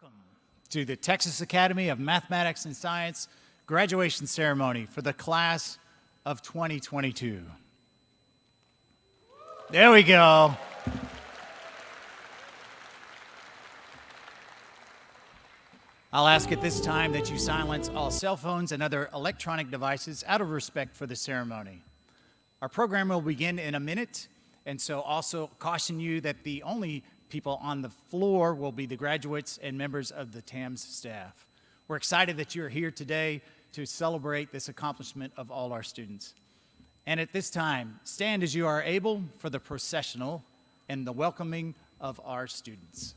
Welcome to the Texas Academy of Mathematics and Science graduation ceremony for the class of 2022. There we go. I'll ask at this time that you silence all cell phones and other electronic devices out of respect for the ceremony. Our program will begin in a minute, and so also caution you that the only people on the floor will be the graduates and members of the TAMS staff. We're excited that you're here today to celebrate this accomplishment of all our students. And at this time, stand as you are able for the processional and the welcoming of our students.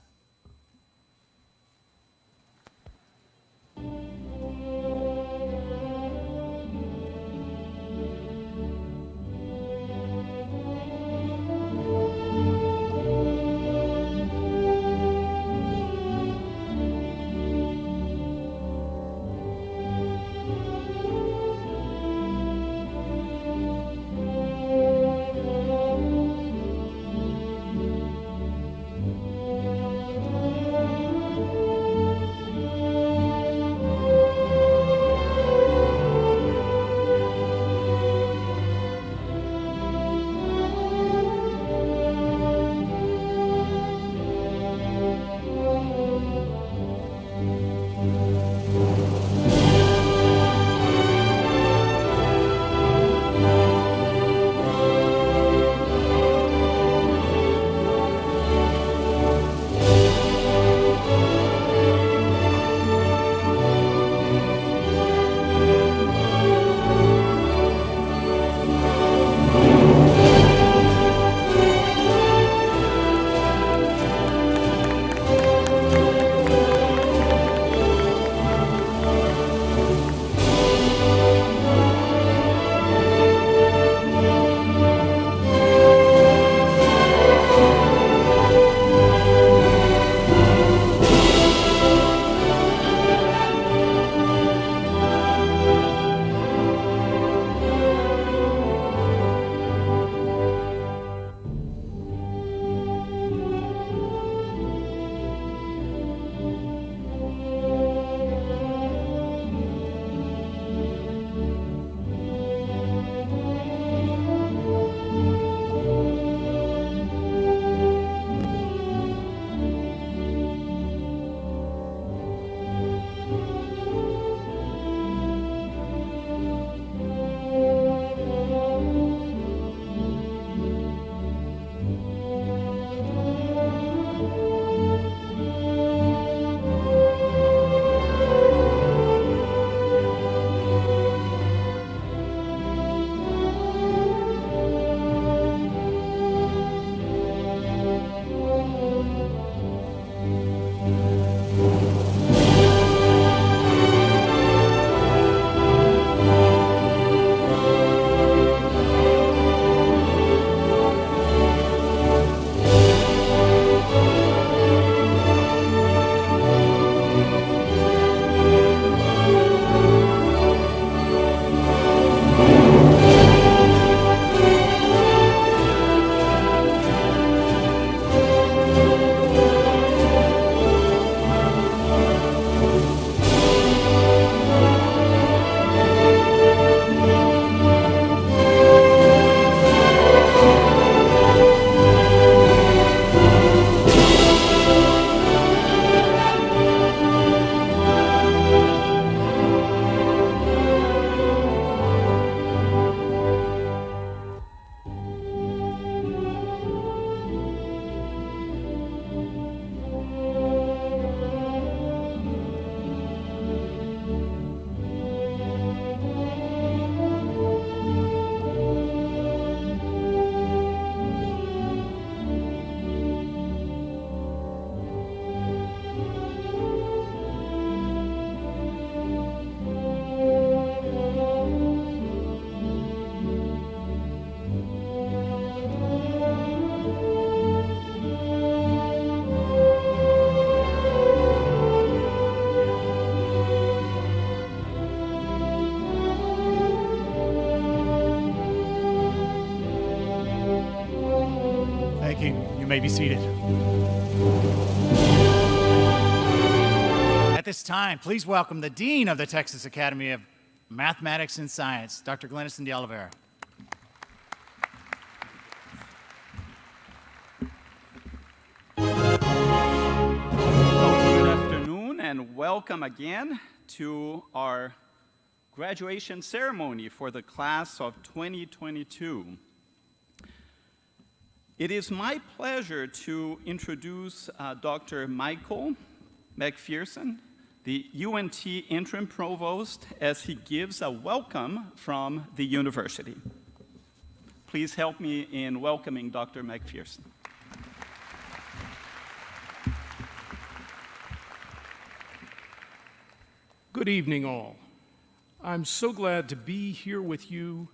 Thank you. You may be seated. this time, please welcome the Dean of the Texas Academy of Mathematics and Science, Dr. Glenison de Oliveira. Good afternoon and welcome again to our graduation ceremony for the class of 2022. It is my pleasure to introduce Dr. Michael McPherson, the UNT Interim Provost, as he gives a welcome from the university. Please help me in welcoming Dr. McPherson. Good evening, all. I'm so glad to be here with you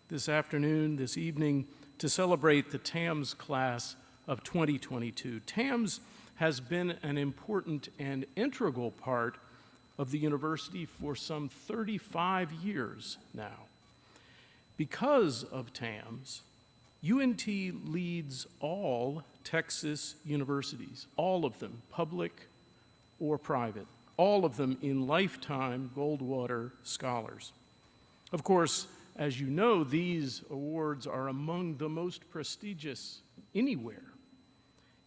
this afternoon, this evening, to celebrate the TAMS class of 2022. TAMS has been an important and integral part of the university for some 35 years now. Because of TAMS, UNT leads all Texas universities, all of them, public or private, all of them in lifetime Goldwater scholars. Of course, as you know, these awards are among the most prestigious anywhere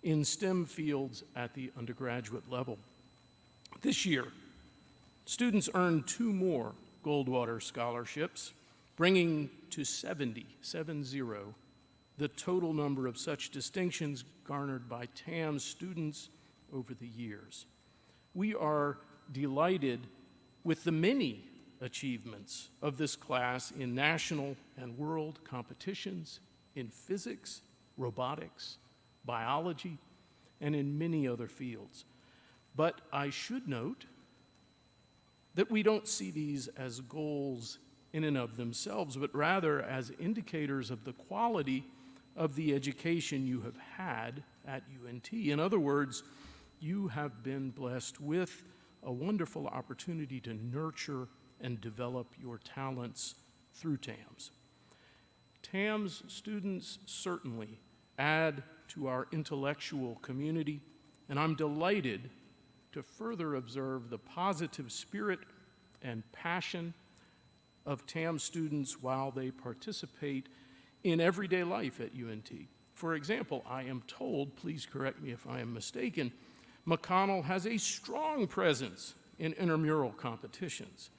in STEM fields at the undergraduate level. This year, students earned 2 more Goldwater scholarships, bringing to 70 the total number of such distinctions garnered by TAMS students over the years. We are delighted with the many achievements of this class in national and world competitions in physics, robotics, biology, and in many other fields. But I should note that we don't see these as goals in and of themselves, but rather as indicators of the quality of the education you have had at UNT. In other words, you have been blessed with a wonderful opportunity to nurture and develop your talents through TAMS. TAMS students certainly add to our intellectual community, and I'm delighted to further observe the positive spirit and passion of TAMS students while they participate in everyday life at UNT. For example, I am told, please correct me if I am mistaken, McConnell has a strong presence in intramural competitions.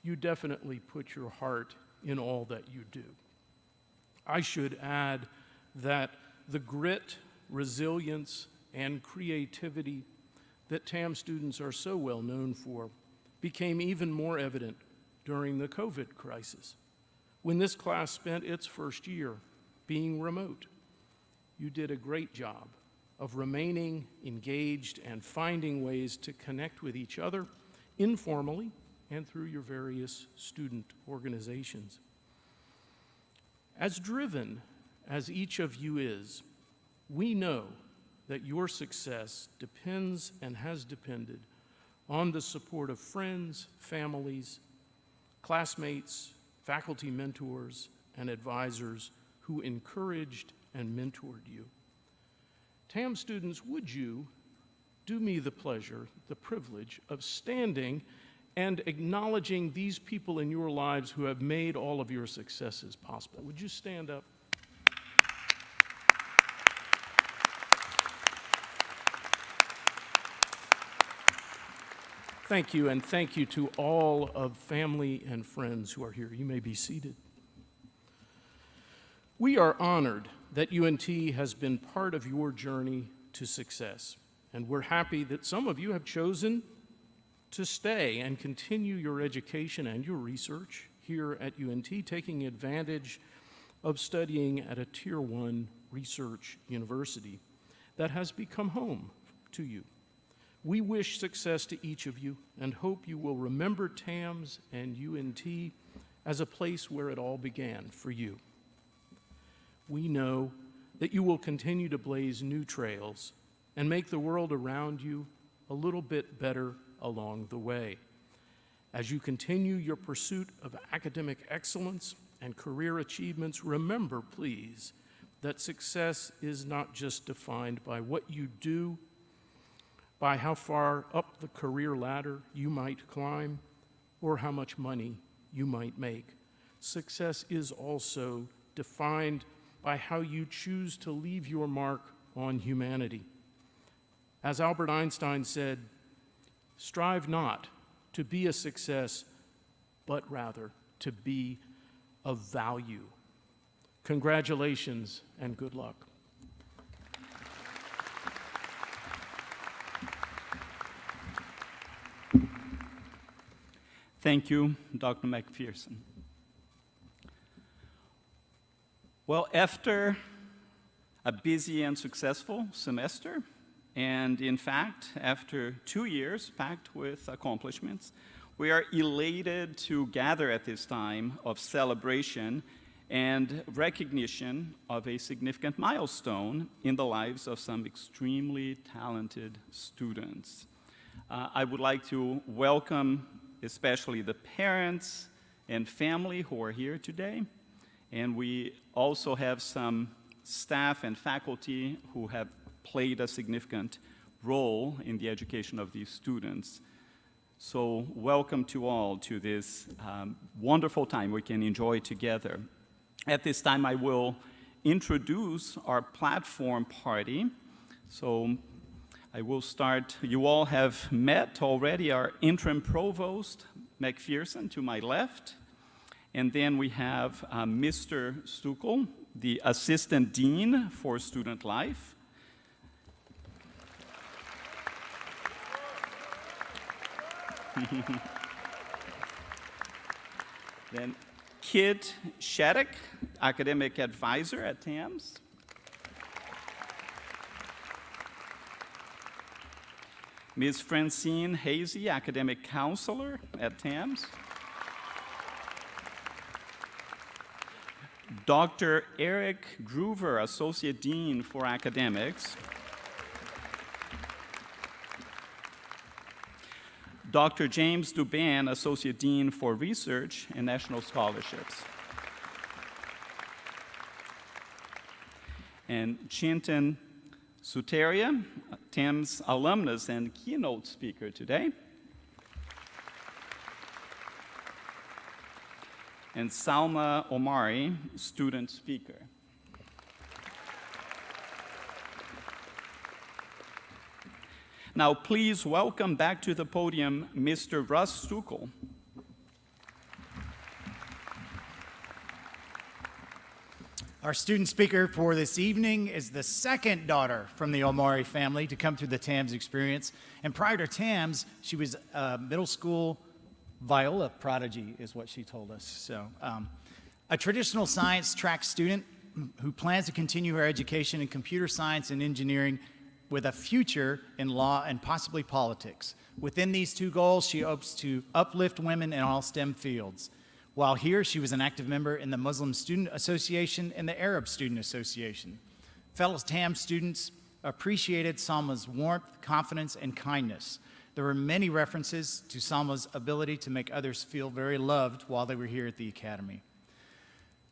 You definitely put your heart in all that you do. I should add that the grit, resilience, and creativity that TAMS students are so well known for became even more evident during the COVID crisis, when this class spent its first year being remote. You did a great job of remaining engaged and finding ways to connect with each other informally and through your various student organizations. As driven as each of you is, we know that your success depends and has depended on the support of friends, families, classmates, faculty mentors, and advisors who encouraged and mentored you. TAMS students, would you do me the pleasure, the privilege of standing and acknowledging these people in your lives who have made all of your successes possible? Would you stand up? Thank you, and thank you to all of family and friends who are here. You may be seated. We are honored that UNT has been part of your journey to success, and we're happy that some of you have chosen to stay and continue your education and your research here at UNT, taking advantage of studying at a Tier 1 research university that has become home to you. We wish success to each of you and hope you will remember TAMS and UNT as a place where it all began for you. We know that you will continue to blaze new trails and make the world around you a little bit better along the way. As you continue your pursuit of academic excellence and career achievements, remember, please, that success is not just defined by what you do, by how far up the career ladder you might climb or how much money you might make. Success is also defined by how you choose to leave your mark on humanity. As Albert Einstein said, strive not to be a success, but rather to be of value. Congratulations and good luck. Thank you, Dr. McPherson. Well, after a busy and successful semester, and in fact, after 2 years packed with accomplishments, we are elated to gather at this time of celebration and recognition of a significant milestone in the lives of some extremely talented students. I would like to welcome especially the parents and family who are here today, and we also have some staff and faculty who have played a significant role in the education of these students. So welcome to all to this wonderful time we can enjoy together. At this time, I will introduce our platform party. So I will start. You all have met already our interim provost, McPherson, to my left. And then we have Mr. Stuckel, the assistant dean for student life. Then Kit Shattuck, academic advisor at TAMS. Ms. Francine Hazy, academic counselor at TAMS. Dr. Eric Groover, associate dean for academics. Dr. James Dubin, associate dean for research and national scholarships. And Chintan Suteria, TAMS alumnus and keynote speaker today. And Salma Omari, student speaker. Now, please welcome back to the podium Mr. Russ Stuckel. Our student speaker for this evening is the second daughter from the Omari family to come through the TAMS experience. And prior to TAMS, she was a middle school viola prodigy, is what she told us. So, a traditional science track student who plans to continue her education in computer science and engineering with a future in law and possibly politics. Within these two goals, she hopes to uplift women in all STEM fields. While here, she was an active member in the Muslim Student Association and the Arab Student Association. Fellow TAMS students appreciated Salma's warmth, confidence, and kindness. There were many references to Salma's ability to make others feel very loved while they were here at the Academy.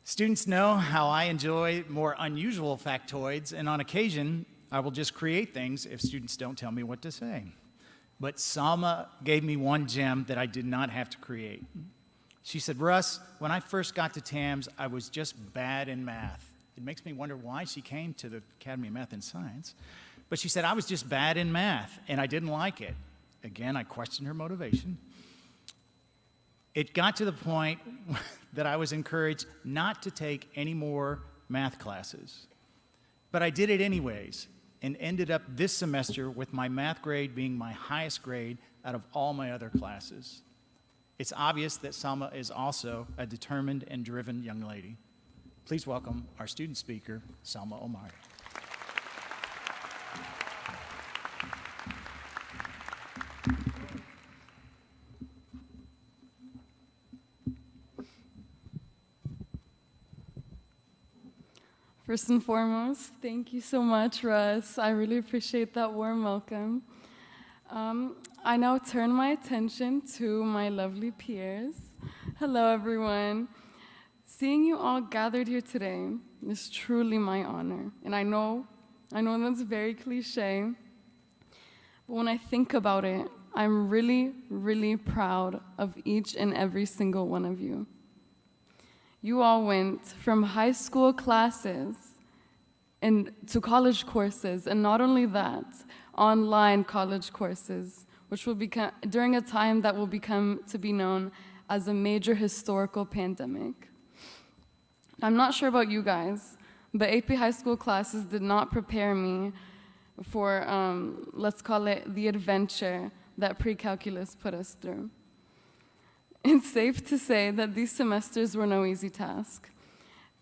Students know how I enjoy more unusual factoids, and on occasion, I will just create things if students don't tell me what to say. But Salma gave me one gem that I did not have to create. She said, Russ, when I first got to TAMS, I was just bad in math. It makes me wonder why she came to the Academy of Math and Science. But she said, I was just bad in math, and I didn't like it. Again, I questioned her motivation. It got to the point that I was encouraged not to take any more math classes. But I did it anyways, and ended up this semester with my math grade being my highest grade out of all my other classes. It's obvious that Salma is also a determined and driven young lady. Please welcome our student speaker, Salma Omari. First and foremost, thank you so much, Russ. I really appreciate that warm welcome. I now turn my attention to my lovely peers. Hello, everyone. Seeing you all gathered here today is truly my honor. And I know that's very cliche, But when I think about it, I'm really, really proud of each and every single one of you. You all went from high school classes and to college courses, and not only that, online college courses, which will become, during a time that will become to be known as a major historical pandemic. I'm not sure about you guys, but AP high school classes did not prepare me for, let's call it the adventure that pre-calculus put us through. It's safe to say that these semesters were no easy task.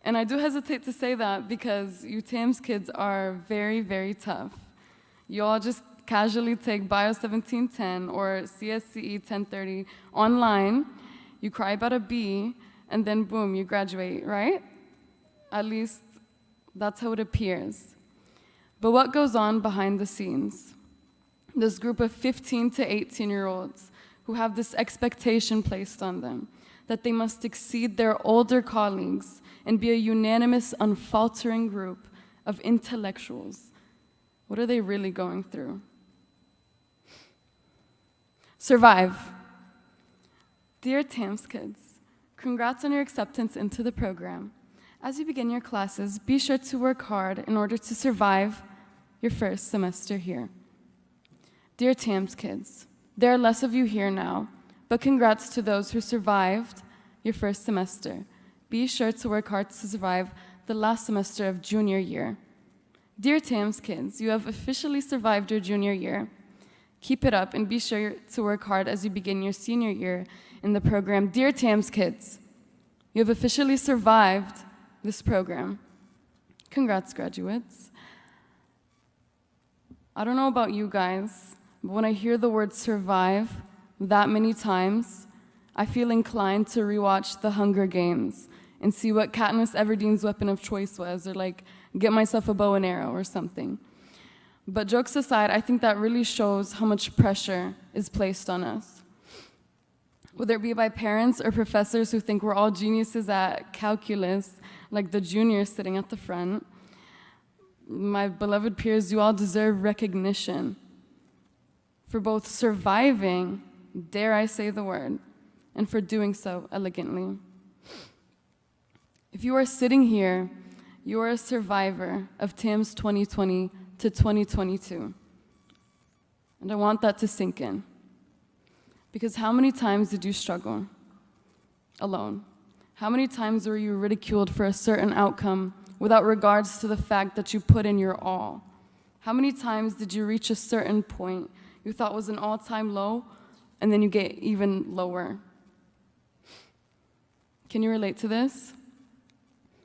And I do hesitate to say that because you TAMS kids are very, very tough. You all just casually take Bio 1710 or CSCE 1030 online, you cry about a B, and then boom, you graduate, right? At least that's how it appears. But what goes on behind the scenes? This group of 15 to 18-year-olds who have this expectation placed on them that they must exceed their older colleagues and be a unanimous, unfaltering group of intellectuals. What are they really going through? Survive. Dear TAMS kids, congrats on your acceptance into the program. As you begin your classes, be sure to work hard in order to survive your first semester here. Dear TAMS kids, there are less of you here now, but congrats to those who survived your first semester. Be sure to work hard to survive the last semester of junior year. Dear TAMS kids, you have officially survived your junior year. Keep it up and be sure to work hard as you begin your senior year in the program. Dear TAMS kids, you have officially survived this program. Congrats, graduates. I don't know about you guys, but when I hear the word survive that many times, I feel inclined to rewatch The Hunger Games and see what Katniss Everdeen's weapon of choice was, or like get myself a bow and arrow or something. But jokes aside, I think that really shows how much pressure is placed on us. Whether it be by parents or professors who think we're all geniuses at calculus, like the juniors sitting at the front, my beloved peers, you all deserve recognition for both surviving, dare I say the word, and for doing so elegantly. If you are sitting here, you are a survivor of TAMS 2020 to 2022. And I want that to sink in. Because how many times did you struggle alone? How many times were you ridiculed for a certain outcome without regards to the fact that you put in your all? How many times did you reach a certain point you thought was an all-time low, and then you get even lower? Can you relate to this?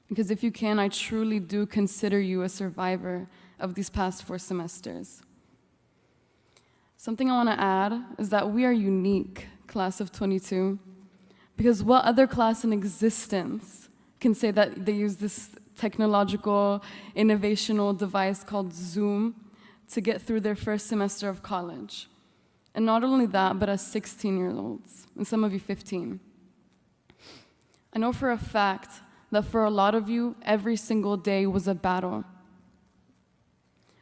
Because if you can, I truly do consider you a survivor of these past 4 semesters. Something I want to add is that we are unique, class of 22, because what other class in existence can say that they use this technological, innovational device called Zoom to get through their first semester of college? And not only that, but as 16-year-olds, and some of you 15. I know for a fact that for a lot of you, every single day was a battle.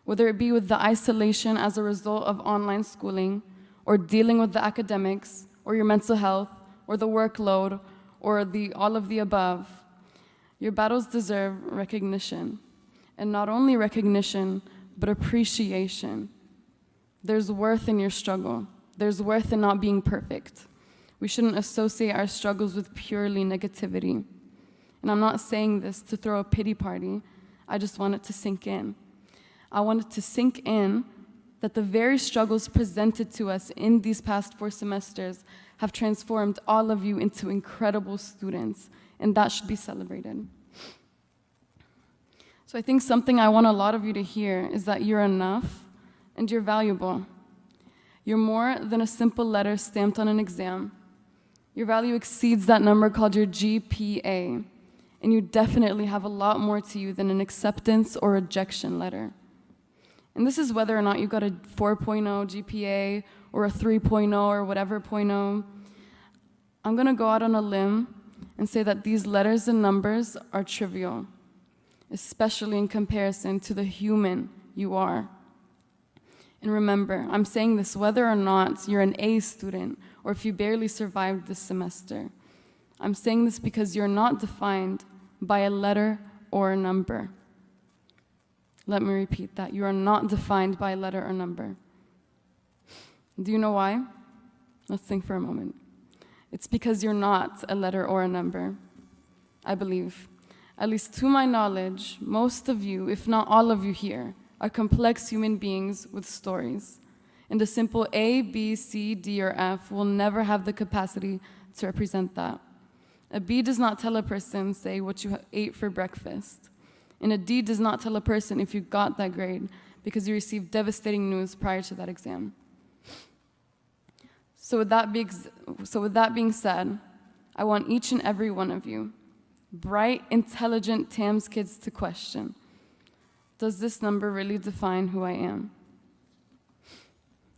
Whether it be with the isolation as a result of online schooling, or dealing with the academics, or your mental health, or the workload, or all of the above, your battles deserve recognition. And not only recognition, but appreciation. There's worth in your struggle. There's worth in not being perfect. We shouldn't associate our struggles with purely negativity. And I'm not saying this to throw a pity party. I just want it to sink in. I want it to sink in that the very struggles presented to us in these past 4 semesters have transformed all of you into incredible students, and that should be celebrated. So I think something I want a lot of you to hear is that you're enough and you're valuable. You're more than a simple letter stamped on an exam. Your value exceeds that number called your GPA, and you definitely have a lot more to you than an acceptance or rejection letter. And this is whether or not you got a 4.0 GPA or a 3.0 or whatever .0. I'm gonna go out on a limb and say that these letters and numbers are trivial, especially in comparison to the human you are. And remember, I'm saying this whether or not you're an A student or if you barely survived this semester. I'm saying this because you're not defined by a letter or a number. Let me repeat that. You are not defined by a letter or number. Do you know why? Let's think for a moment. It's because you're not a letter or a number. I believe, at least to my knowledge, most of you, if not all of you here, are complex human beings with stories. And a simple A, B, C, D, or F will never have the capacity to represent that. A B does not tell a person, say, what you ate for breakfast. And a D does not tell a person if you got that grade because you received devastating news prior to that exam. So with that being said, I want each and every one of you, bright, intelligent TAMS kids, to question, does this number really define who I am?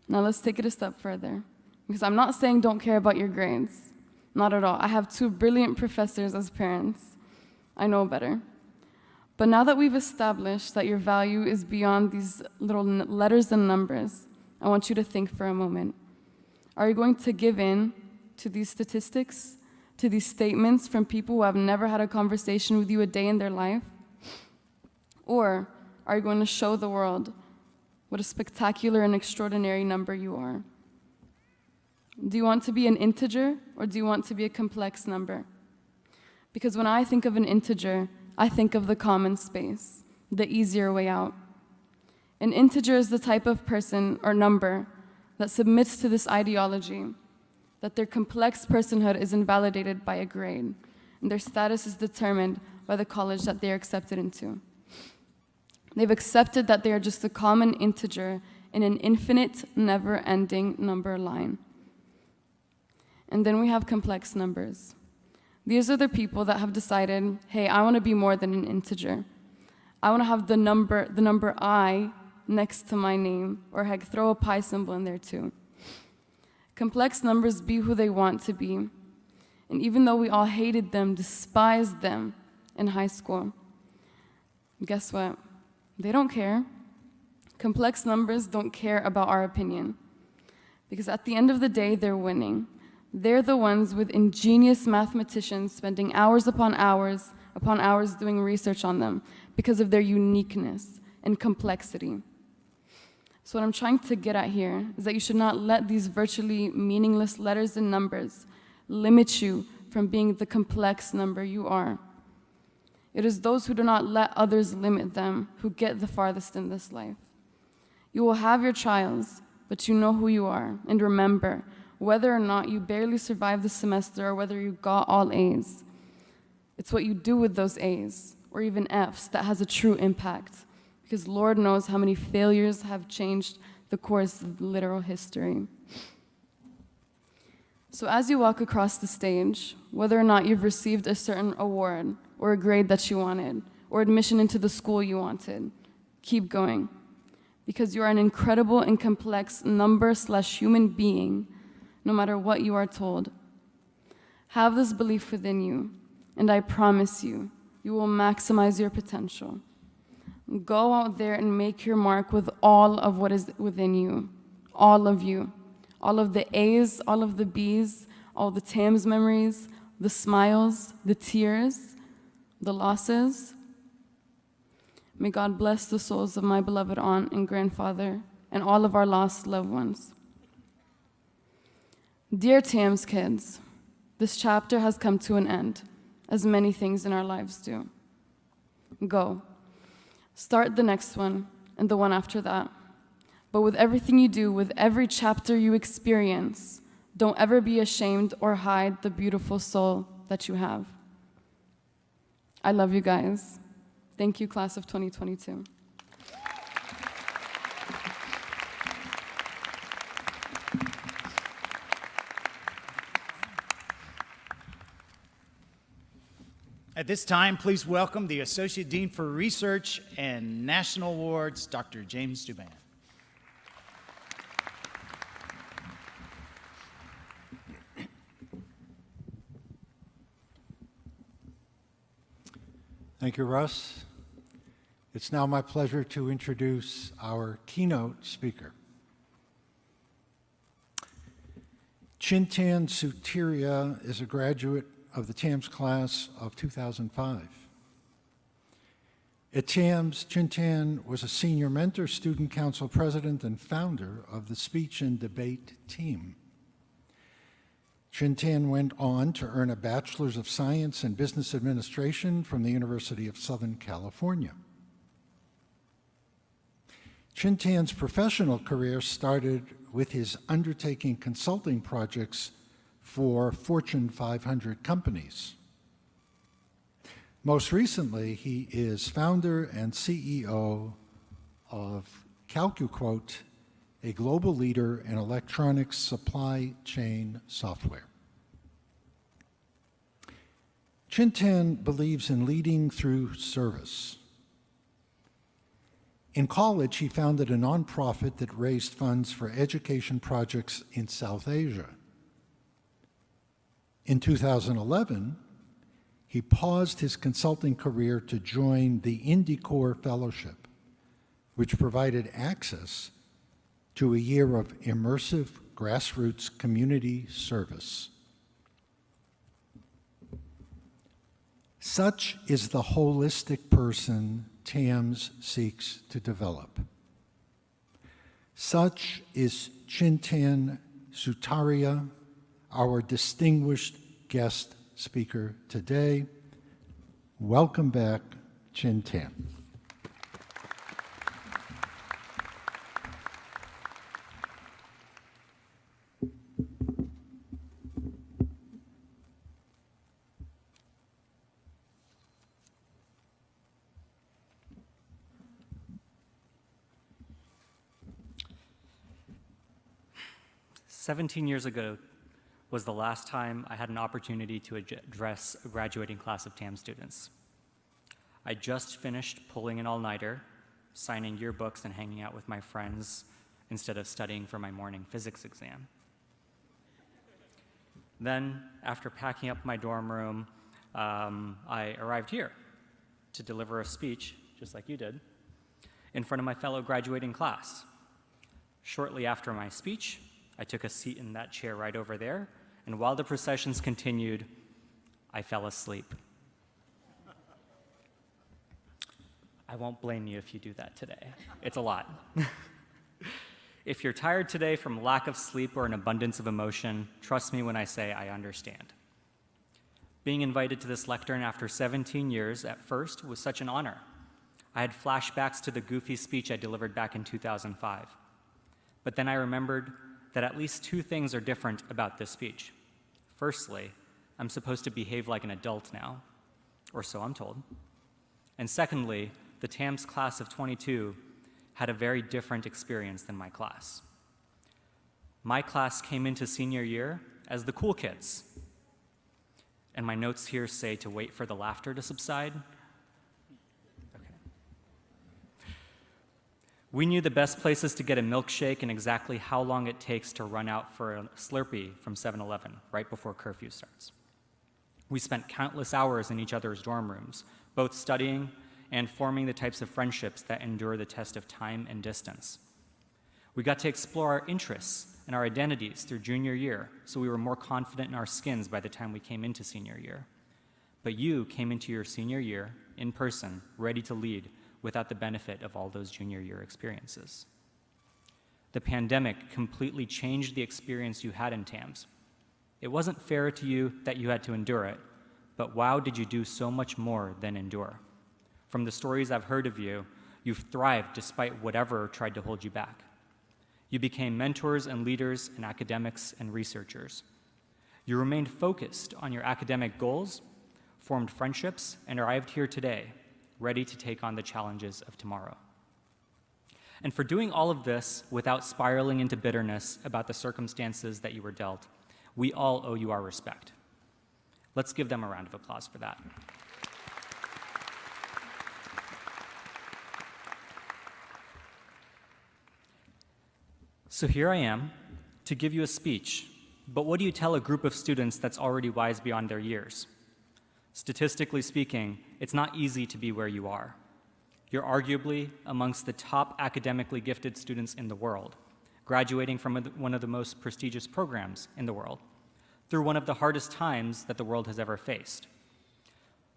Now let's take it a step further, because I'm not saying don't care about your grades. Not at all. I have 2 brilliant professors as parents. I know better. But now that we've established that your value is beyond these little letters and numbers, I want you to think for a moment. Are you going to give in to these statistics, to these statements from people who have never had a conversation with you a day in their life? Or are you going to show the world what a spectacular and extraordinary number you are? Do you want to be an integer, or do you want to be a complex number? Because when I think of an integer, I think of the common space, the easier way out. An integer is the type of person or number that submits to this ideology, that their complex personhood is invalidated by a grade, and their status is determined by the college that they are accepted into. They've accepted that they are just a common integer in an infinite, never-ending number line. And then we have complex numbers. These are the people that have decided, hey, I want to be more than an integer. I want to have the number I next to my name, or heck, throw a pi symbol in there too. Complex numbers be who they want to be. And even though we all hated them, despised them in high school, guess what? They don't care. Complex numbers don't care about our opinion. Because at the end of the day, they're winning. They're the ones with ingenious mathematicians spending hours upon hours doing research on them because of their uniqueness and complexity. So what I'm trying to get at here is that you should not let these virtually meaningless letters and numbers limit you from being the complex number you are. It is those who do not let others limit them who get the farthest in this life. You will have your trials, but you know who you are. And remember, whether or not you barely survived the semester or whether you got all A's, it's what you do with those A's, or even F's, that has a true impact. Because Lord knows how many failures have changed the course of literal history. So as you walk across the stage, whether or not you've received a certain award, or a grade that you wanted, or admission into the school you wanted, keep going. Because you are an incredible and complex number/human being, no matter what you are told. Have this belief within you, and I promise you, you will maximize your potential. Go out there and make your mark with all of what is within you, all of you. All of the A's, all of the B's, all the TAMS memories, the smiles, the tears, the losses. May God bless the souls of my beloved aunt and grandfather and all of our lost loved ones. Dear TAMS kids, this chapter has come to an end, as many things in our lives do. Go. Start the next one and the one after that. But with everything you do, with every chapter you experience, don't ever be ashamed or hide the beautiful soul that you have. I love you guys. Thank you, class of 2022. At this time, please welcome the Associate Dean for Research and National Awards, Dr. James Dubin. Thank you, Russ. It's now my pleasure to introduce our keynote speaker. Chintan Sutiria is a graduate of the TAMS class of 2005. At TAMS, Chintan was a senior mentor, student council president, and founder of the speech and debate team. Chintan went on to earn a Bachelor's of Science in Business Administration from the University of Southern California. Chintan's professional career started with his undertaking consulting projects for Fortune 500 companies. Most recently, he is founder and CEO of CalcuQuote, a global leader in electronic supply chain software. Chintan believes in leading through service. In college, he founded a nonprofit that raised funds for education projects in South Asia. In 2011, he paused his consulting career to join the IndyCorps Fellowship, which provided access to a year of immersive grassroots community service. Such is the holistic person TAMS seeks to develop. Such is Chintan Sutaria, our distinguished guest speaker today. Welcome back, Chintan. "17 years ago was the last time I had an opportunity to address a graduating class of TAM students. I just finished pulling an all-nighter, signing yearbooks and hanging out with my friends instead of studying for my morning physics exam. Then, after packing up my dorm room, I arrived here to deliver a speech, just like you did, in front of my fellow graduating class. Shortly after my speech, I took a seat in that chair right over there, and while the processions continued, I fell asleep. I won't blame you if you do that today. It's a lot. If you're tired today from lack of sleep or an abundance of emotion, trust me when I say I understand. Being invited to this lectern after 17 years at first was such an honor. I had flashbacks to the goofy speech I delivered back in 2005. But then I remembered that at least two things are different about this speech. Firstly, I'm supposed to behave like an adult now, or so I'm told. And secondly, the TAMS class of 22 had a very different experience than my class. My class came into senior year as the cool kids. And my notes here say to wait for the laughter to subside. We knew the best places to get a milkshake and exactly how long it takes to run out for a Slurpee from 7-Eleven right before curfew starts. We spent countless hours in each other's dorm rooms, both studying and forming the types of friendships that endure the test of time and distance. We got to explore our interests and our identities through junior year, so we were more confident in our skins by the time we came into senior year. But you came into your senior year in person, ready to lead, without the benefit of all those junior year experiences. The pandemic completely changed the experience you had in TAMS. It wasn't fair to you that you had to endure it, but wow, did you do so much more than endure. From the stories I've heard of you, you've thrived despite whatever tried to hold you back. You became mentors and leaders and academics and researchers. You remained focused on your academic goals, formed friendships, and arrived here today, ready to take on the challenges of tomorrow. And for doing all of this without spiraling into bitterness about the circumstances that you were dealt, we all owe you our respect. Let's give them a round of applause for that. So here I am to give you a speech, but what do you tell a group of students that's already wise beyond their years? Statistically speaking, it's not easy to be where you are. You're arguably amongst the top academically gifted students in the world, graduating from one of the most prestigious programs in the world, through one of the hardest times that the world has ever faced.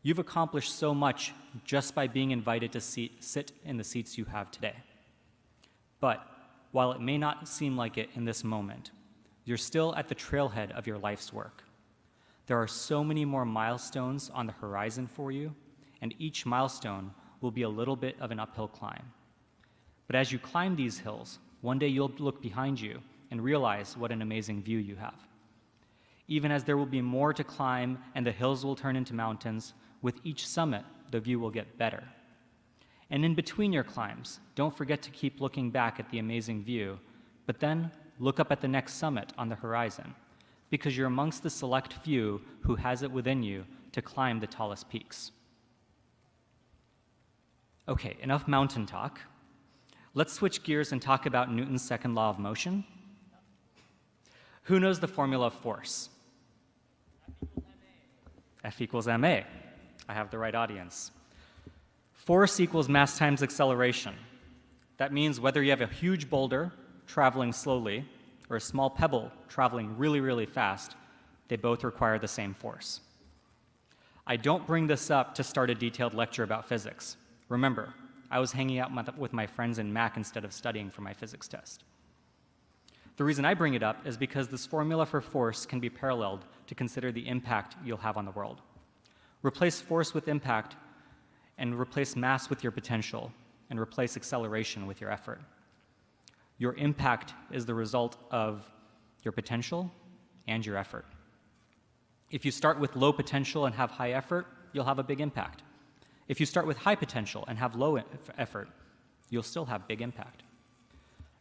You've accomplished so much just by being invited to sit in the seats you have today. But while it may not seem like it in this moment, you're still at the trailhead of your life's work. There are so many more milestones on the horizon for you, and each milestone will be a little bit of an uphill climb. But as you climb these hills, one day you'll look behind you and realize what an amazing view you have. Even as there will be more to climb and the hills will turn into mountains, with each summit, the view will get better. And in between your climbs, don't forget to keep looking back at the amazing view, but then look up at the next summit on the horizon, because you're amongst the select few who has it within you to climb the tallest peaks. Okay, enough mountain talk. Let's switch gears and talk about Newton's second law of motion. Who knows the formula of force? F equals ma. I have the right audience. Force equals mass times acceleration. That means whether you have a huge boulder traveling slowly or a small pebble traveling really, really fast, they both require the same force. I don't bring this up to start a detailed lecture about physics. Remember, I was hanging out with my friends in Mac instead of studying for my physics test. The reason I bring it up is because this formula for force can be paralleled to consider the impact you'll have on the world. Replace force with impact, and replace mass with your potential, and replace acceleration with your effort. Your impact is the result of your potential and your effort. If you start with low potential and have high effort, you'll have a big impact. If you start with high potential and have low effort, you'll still have big impact.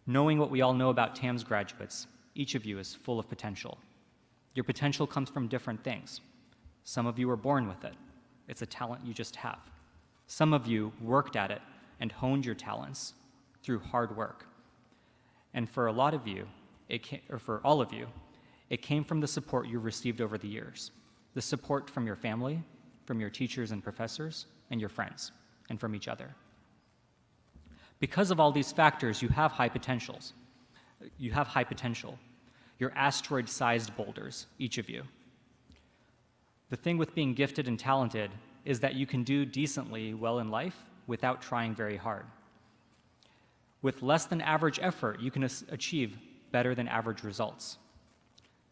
Knowing what we all know about TAMS graduates, each of you is full of potential. Your potential comes from different things. Some of you were born with it. It's a talent you just have. Some of you worked at it and honed your talents through hard work. And for a lot of you, for all of you, it came from the support you've received over the years. The support from your family, from your teachers and professors, and your friends, and from each other. Because of all these factors, you have high potentials. You have high potential. You're asteroid-sized boulders, each of you. The thing with being gifted and talented is that you can do decently well in life without trying very hard. With less than average effort, you can achieve better than average results.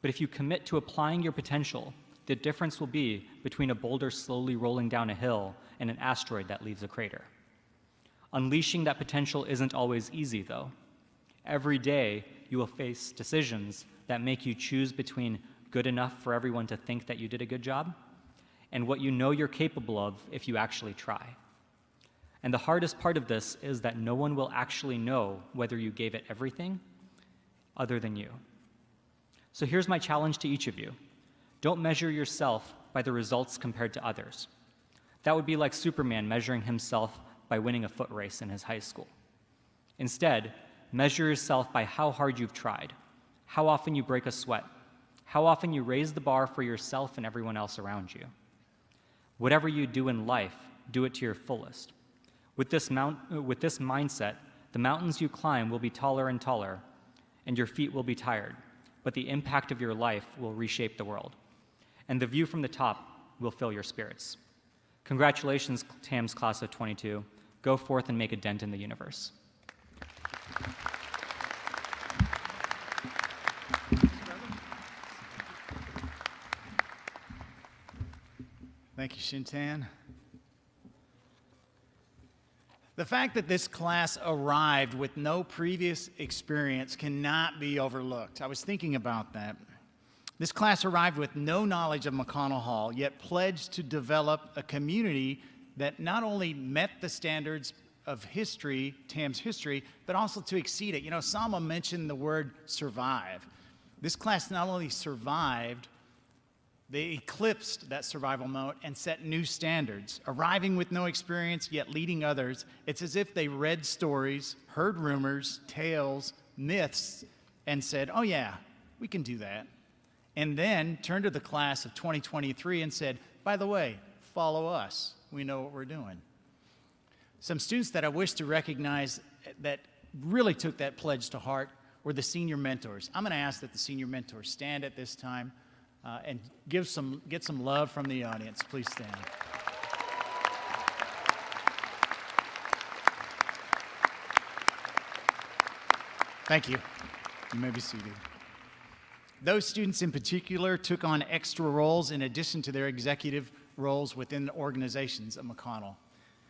But if you commit to applying your potential, the difference will be between a boulder slowly rolling down a hill and an asteroid that leaves a crater. Unleashing that potential isn't always easy, though. Every day, you will face decisions that make you choose between good enough for everyone to think that you did a good job and what you know you're capable of if you actually try. And the hardest part of this is that no one will actually know whether you gave it everything other than you. So here's my challenge to each of you. Don't measure yourself by the results compared to others. That would be like Superman measuring himself by winning a foot race in his high school. Instead, measure yourself by how hard you've tried, how often you break a sweat, how often you raise the bar for yourself and everyone else around you. Whatever you do in life, do it to your fullest. With this mindset, the mountains you climb will be taller and taller, and your feet will be tired, but the impact of your life will reshape the world, and the view from the top will fill your spirits. Congratulations, TAMS class of 22. Go forth and make a dent in the universe. Thank you, Shintan. The fact that this class arrived with no previous experience cannot be overlooked. I was thinking about that. This class arrived with no knowledge of McConnell Hall, yet pledged to develop a community that not only met the standards of history, TAMS history, but also to exceed it. You know, Salma mentioned the word survive. This class not only survived, they eclipsed that survival mode and set new standards, arriving with no experience, yet leading others. It's as if they read stories, heard rumors, tales, myths, and said, oh yeah, we can do that. And then turned to the class of 2023 and said, by the way, follow us. We know what we're doing. Some students that I wish to recognize that really took that pledge to heart were the senior mentors. I'm going to ask that the senior mentors stand at this time and get some love from the audience. Please stand. Thank you. You may be seated. Those students in particular took on extra roles in addition to their executive roles within the organizations of McConnell.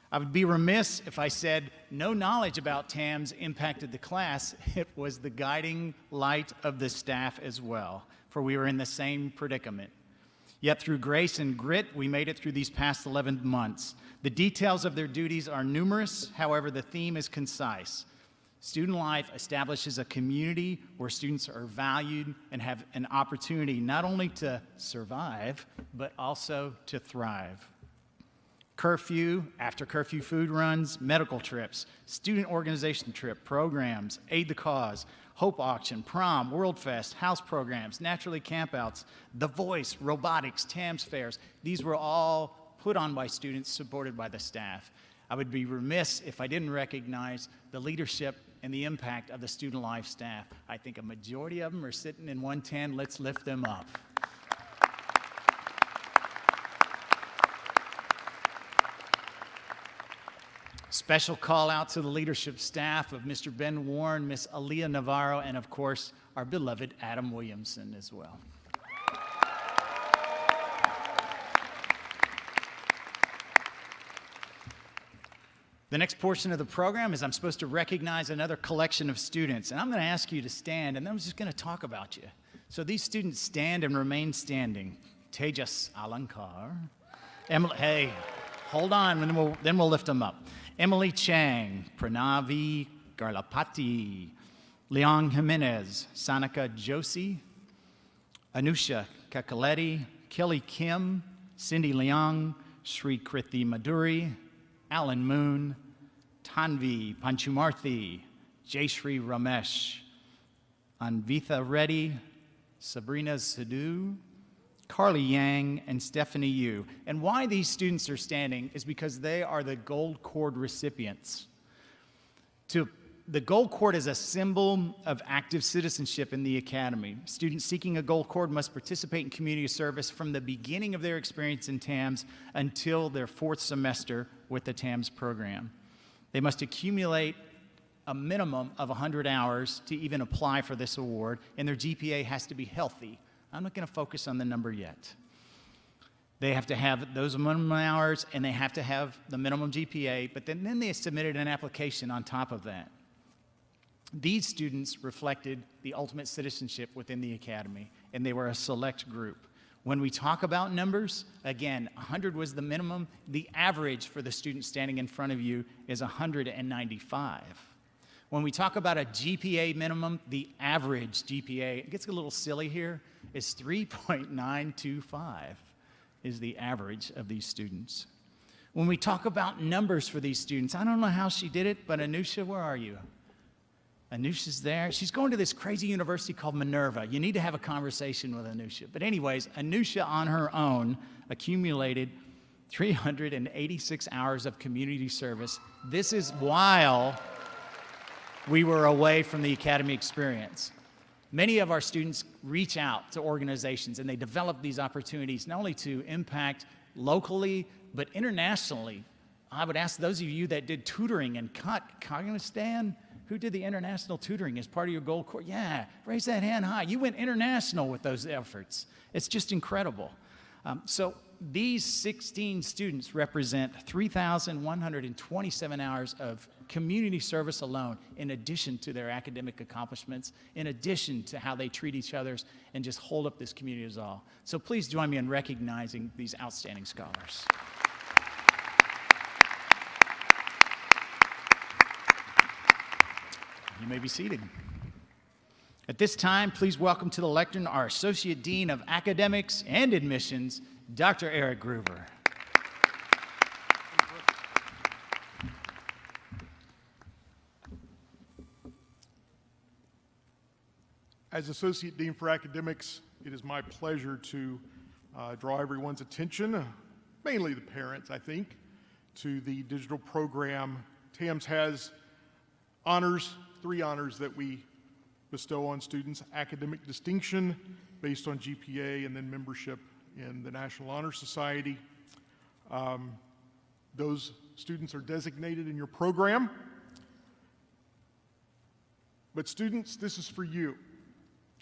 I would be remiss if I said no knowledge about TAMS impacted the class. It was the guiding light of the staff as well, for we were in the same predicament. Yet through grace and grit, we made it through these past 11 months. The details of their duties are numerous, however, the theme is concise. Student life establishes a community where students are valued and have an opportunity not only to survive, but also to thrive. Curfew, after curfew food runs, medical trips, student organization trip, programs, aid the cause, Hope Auction, prom, World Fest, house programs, naturally campouts, The Voice, robotics, TAMS fairs. These were all put on by students supported by the staff. I would be remiss if I didn't recognize the leadership and the impact of the student life staff. I think a majority of them are sitting in 110. Let's lift them up. Special call out to the leadership staff of Mr. Ben Warren, Miss Aaliyah Navarro, and of course, our beloved Adam Williamson as well. The next portion of the program is I'm supposed to recognize another collection of students, and I'm going to ask you to stand, and then I'm just going to talk about you. So these students stand and remain standing. Tejas Alankar. Emily, hey, hold on, and then we'll lift them up. Emily Chang, Pranavi Garlapati, Leon Jimenez, Sanika Joshi, Anusha Kakaletti, Kelly Kim, Cindy Leong, Sri Krithi Maduri, Alan Moon, Tanvi Panchumarthi, Jayshree Ramesh, Anvitha Reddy, Sabrina Sidhu, Carly Yang, and Stephanie Yu. And why these students are standing is because they are the Gold Cord recipients. The Gold Cord is a symbol of active citizenship in the Academy. Students seeking a Gold Cord must participate in community service from the beginning of their experience in TAMS until their 4th semester with the TAMS program. They must accumulate a minimum of 100 hours to even apply for this award, and their GPA has to be healthy. I'm not going to focus on the number yet. They have to have those minimum hours, and they have to have the minimum GPA, but then they submitted an application on top of that. These students reflected the ultimate citizenship within the Academy, and they were a select group. When we talk about numbers, again, 100 was the minimum. The average for the student standing in front of you is 195. When we talk about a GPA minimum, the average GPA, it gets a little silly here, is 3.925 is the average of these students. When we talk about numbers for these students, I don't know how she did it, but Anusha, where are you? Anusha's there. She's going to this crazy university called Minerva. You need to have a conversation with Anusha. But anyways, Anusha on her own accumulated 386 hours of community service. This is while we were away from the Academy experience. Many of our students reach out to organizations and they develop these opportunities not only to impact locally, but internationally. I would ask those of you that did tutoring in Kazakhstan, who did the international tutoring as part of your Gold Cord? Yeah, raise that hand high. You went international with those efforts. It's just incredible. So these 16 students represent 3,127 hours of community service alone, in addition to their academic accomplishments, in addition to how they treat each other and just hold up this community as all. So please join me in recognizing these outstanding scholars. You may be seated. At this time, please welcome to the lectern our Associate Dean of Academics and Admissions, Dr. Eric Gruber. As Associate Dean for Academics, it is my pleasure to draw everyone's attention, mainly the parents, I think, to the digital program. TAMS has honors, 3 honors that we bestow on students academic distinction based on GPA and then membership in the National Honor Society. Those students are designated in your program. But students, this is for you.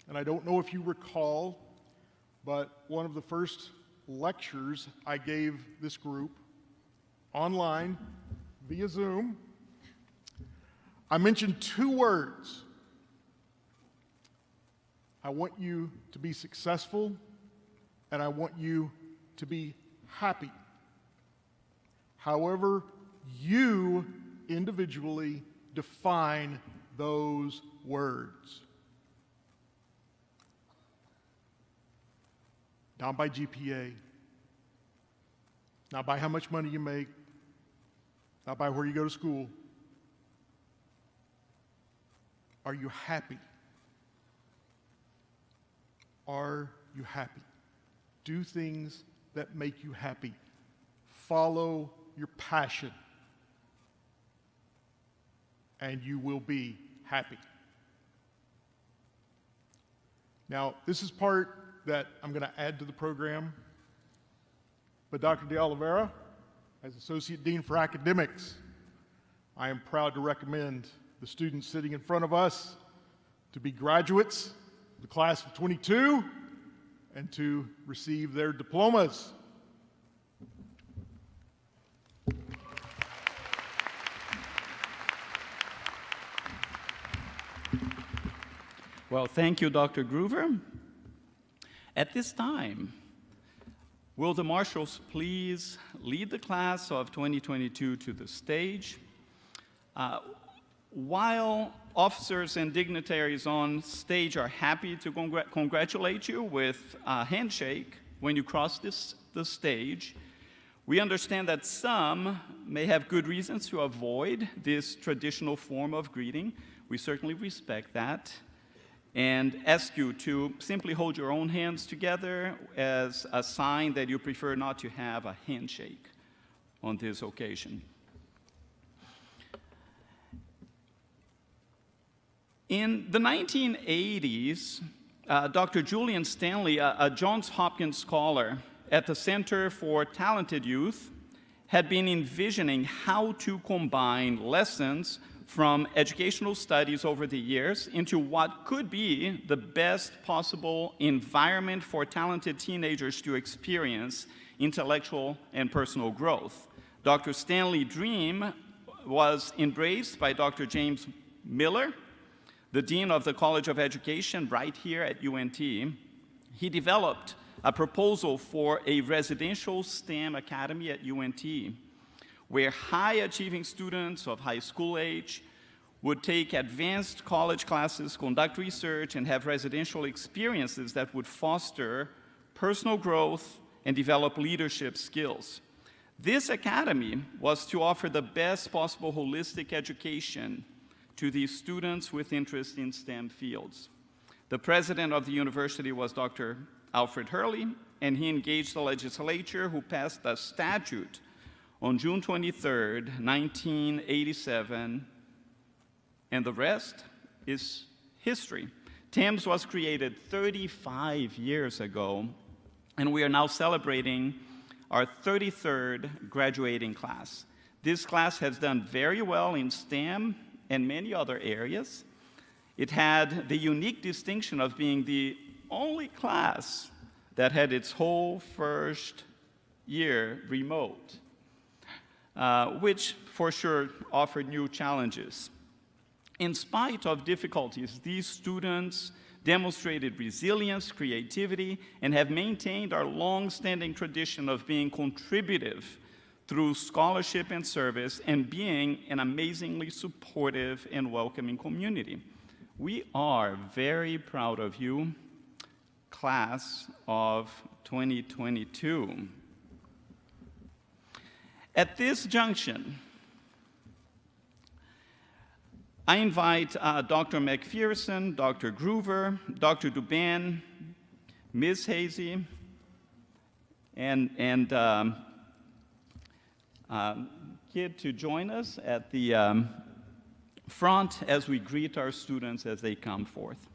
And I don't know if you recall, but one of the first lectures I gave this group online via Zoom, I mentioned 2 words. I want you to be successful, and I want you to be happy. However, you individually define those words. Not by GPA, not by how much money you make, not by where you go to school. Are you happy? Are you happy? Do things that make you happy. Follow your passion, and you will be happy. Now, this is part that I'm going to add to the program, but Dr. De Oliveira, as Associate Dean for Academics, I am proud to recommend the students sitting in front of us to be graduates of the class of 22 and to receive their diplomas. Well, thank you, Dr. Groover. At this time, will the marshals please lead the class of 2022 to the stage? While officers and dignitaries on stage are happy to congratulate you with a handshake when you cross the stage, we understand that some may have good reasons to avoid this traditional form of greeting. We certainly respect that and ask you to simply hold your own hands together as a sign that you prefer not to have a handshake on this occasion. In the 1980s, Dr. Julian Stanley, a Johns Hopkins scholar at the Center for Talented Youth, had been envisioning how to combine lessons from educational studies over the years into what could be the best possible environment for talented teenagers to experience intellectual and personal growth. Dr. Stanley's dream was embraced by Dr. James Miller, the Dean of the College of Education right here at UNT. He developed a proposal for a residential STEM academy at UNT, where high-achieving students of high school age would take advanced college classes, conduct research, and have residential experiences that would foster personal growth and develop leadership skills. This academy was to offer the best possible holistic education to these students with interest in STEM fields. The president of the university was Dr. Alfred Hurley, and he engaged the legislature, who passed a statute on June 23, 1987, and the rest is history. TAMS was created 35 years ago, and we are now celebrating our 33rd graduating class. This class has done very well in STEM and many other areas. It had the unique distinction of being the only class that had its whole first year remote, which for sure offered new challenges. In spite of difficulties, these students demonstrated resilience, creativity, and have maintained our long-standing tradition of being contributive through scholarship and service and being an amazingly supportive and welcoming community. We are very proud of you, class of 2022. At this junction, I invite Dr. McPherson, Dr. Groover, Dr. Dubin, Ms. Hazy, and Kid to join us at the front as we greet our students as they come forth.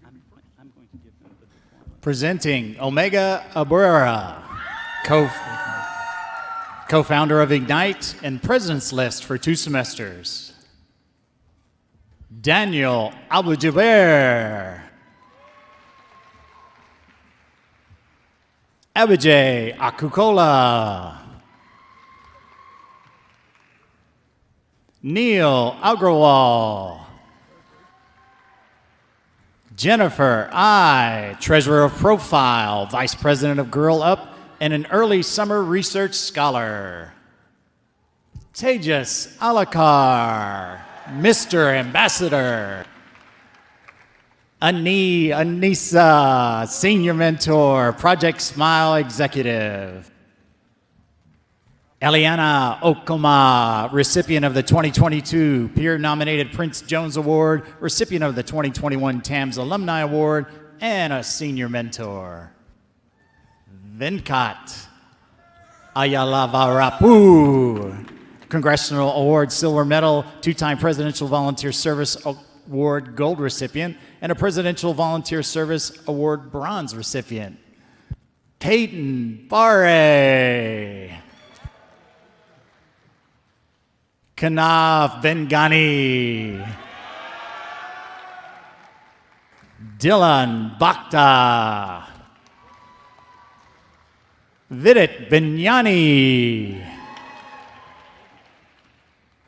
I'm going to give them the diploma. Presenting Omega Abrera, co-founder of Ignite and President's List for 2 semesters. Daniel Aboujaber. Abijay Akukola. Neil Agrawal. Jennifer I, Treasurer of Profile, Vice President of Girl Up, and an early summer research scholar. Tejas Alakar, Mr. Ambassador. Anissa, Senior Mentor, Project Smile Executive. Eliana Okoma, recipient of the 2022 Peer-Nominated Prince Jones Award, recipient of the 2021 TAMS Alumni Award, and a Senior Mentor. Venkat Ayalavarapu, Congressional Award Silver Medal, 2-time Presidential Volunteer Service Award Gold recipient, and a Presidential Volunteer Service Award Bronze recipient. Peyton Barre. Kanaf Bengani. Dylan Bakhta. Vidit Binyani.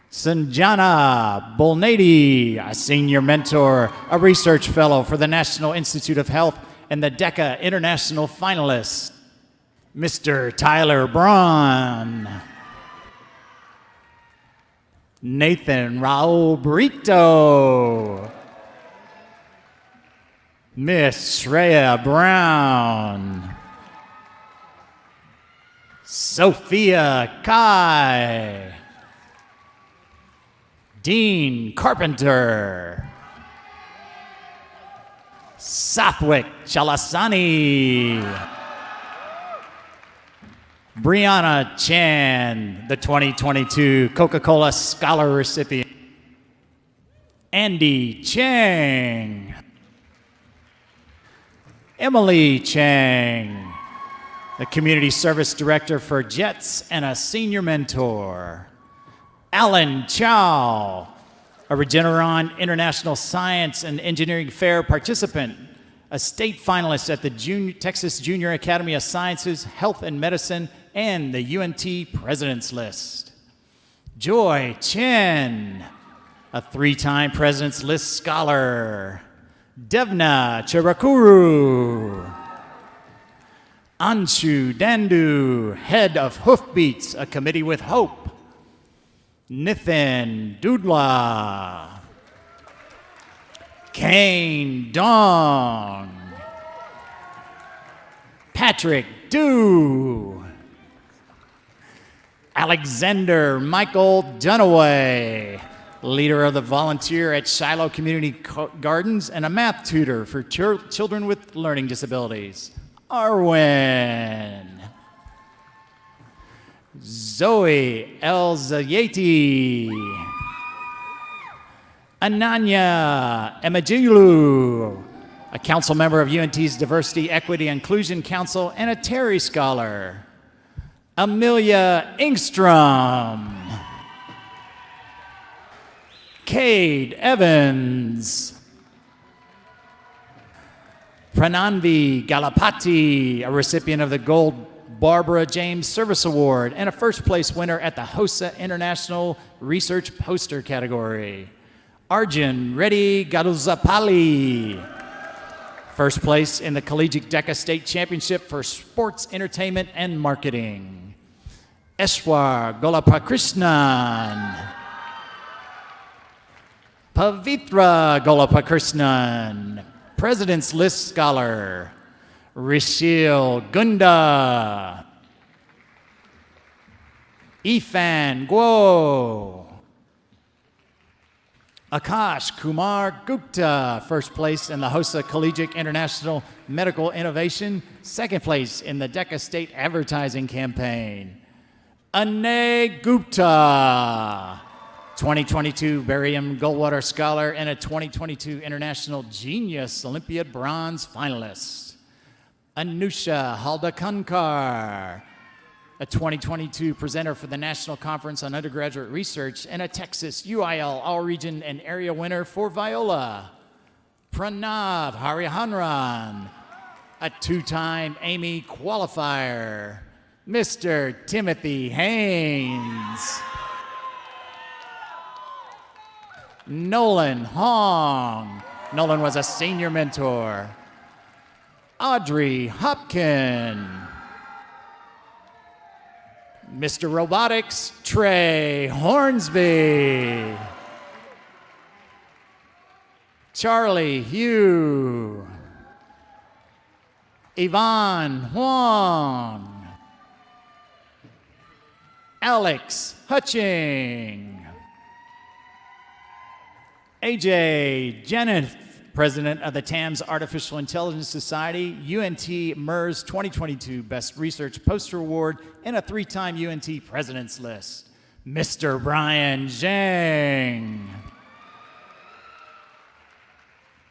Sanjana Bolnady, a Senior Mentor, a Research Fellow for the National Institute of Health, and the DECA International Finalist. Mr. Tyler Braun. Nathan Raul Brito. Miss Shreya Brown. Sophia Kai. Dean Carpenter. Sathwik Chalasani. Brianna Chan, the 2022 Coca-Cola Scholar recipient. Andy Chang. Emily Chang, the Community Service Director for JETS and a Senior Mentor. Alan Chow, a Regeneron International Science and Engineering Fair participant, a state finalist at the Texas Junior Academy of Sciences, Health and Medicine, and the UNT President's List. Joy Chen, a 3-time President's List scholar. Devna Chirakuru. Anshu Dandu, head of Hoofbeats, a committee with hope. Nithin Dudla. Kane Dong. Patrick Du. Alexander Michael Dunaway, leader of the volunteer at Shiloh Community Gardens and a math tutor for children with learning disabilities. Arwen. Zoe El Zayeti. Ananya Emajilu, a council member of UNT's Diversity, Equity, Inclusion Council and a Terry Scholar. Amelia Engstrom. Cade Evans. Prananvi Galapati, a recipient of the Gold Barbara James Service Award and a first place winner at the HOSA International Research Poster category. Arjun Reddy Gaduzapali, first place in the Collegiate DECA State Championship for Sports, Entertainment, and Marketing. Eswar Golapakrishnan. Pavitra Golapakrishnan, President's List Scholar. Rishil Gunda. Ifan Guo. Akash Kumar Gupta, first place in the HOSA Collegiate International Medical Innovation, second place in the DECA State Advertising Campaign. Anay Gupta, 2022 Barium Goldwater Scholar and a 2022 International Genius Olympiad Bronze finalist. Anusha Haldakankar, a 2022 presenter for the National Conference on Undergraduate Research and a Texas UIL All-Region and Area winner for viola. Pranav Hariharan, a two-time Amy qualifier. Mr. Timothy Haynes. Nolan Hong. Nolan was a senior mentor. Audrey Hopkin. Mr. Robotics, Trey Hornsby. Charlie Hugh. Yvonne Huang. Alex Hutching. AJ Jenneth, president of the TAMS Artificial Intelligence Society, UNT MERS 2022 Best Research Poster Award, and a three-time UNT President's List. Mr. Brian Zhang.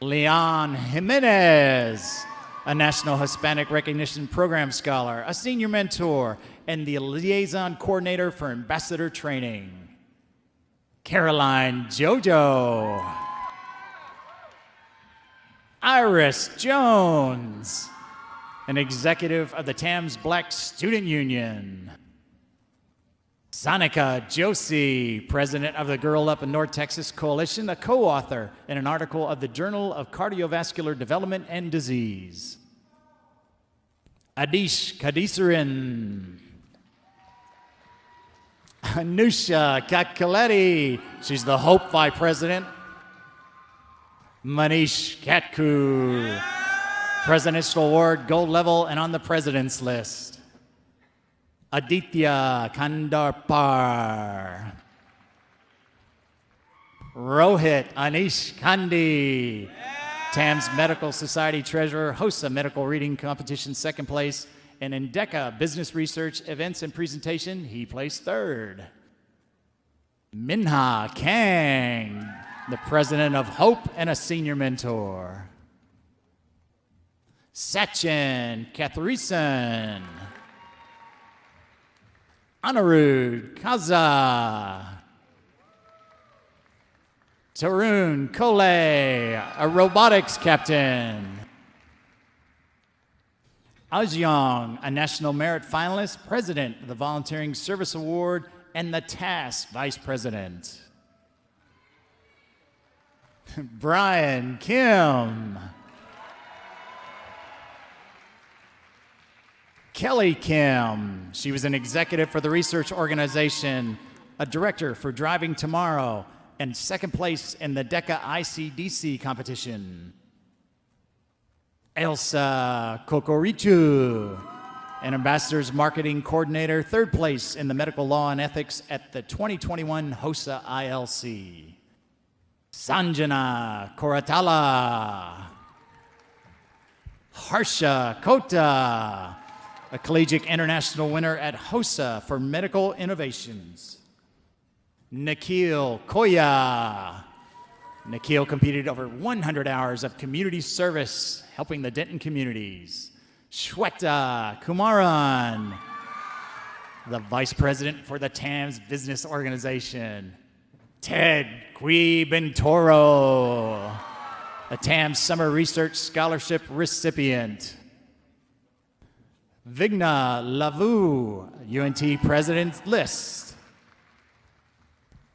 Leon Jimenez, a National Hispanic Recognition Program Scholar, a senior mentor, and the liaison coordinator for ambassador training. Caroline Jojo. Iris Jones, an executive of the TAMS Black Student Union. Sonica Josie, president of the Girl Up in North Texas Coalition, a co-author in an article of the Journal of Cardiovascular Development and Disease. Adish Kadisaran. Anusha Kakaletti, she's the Hope Vice President. Manish Katku, Presidential Award Gold Level and on the President's List. Aditya Kandarpar. Rohit Anish Kandi, TAMS Medical Society Treasurer, hosts a medical reading competition, second place, and in DECA Business Research Events and Presentation, he placed third. Minha Kang, the president of Hope and a senior mentor. Sachin Katharison. Anirudh Kaza. Tarun Kole, a robotics captain. Ajyong, a National Merit Finalist, President of the Volunteering Service Award, and the TAS Vice President. Brian Kim. Kelly Kim. She was an executive for the research organization, a director for Driving Tomorrow, and second place in the DECA ICDC competition. Elsa Kokorichu, an ambassador's marketing coordinator, third place in the medical law and ethics at the 2021 HOSA ILC. Sanjana Koratala. Harsha Kota, a collegiate international winner at HOSA for medical innovations. Nikhil Koya. Nikhil competed over 100 hours of community service helping the Denton communities. Shweta Kumaran, the vice president for the TAMS Business Organization. Ted Quibentoro, a TAMS Summer Research Scholarship recipient. Vigna Lavu, UNT President's List.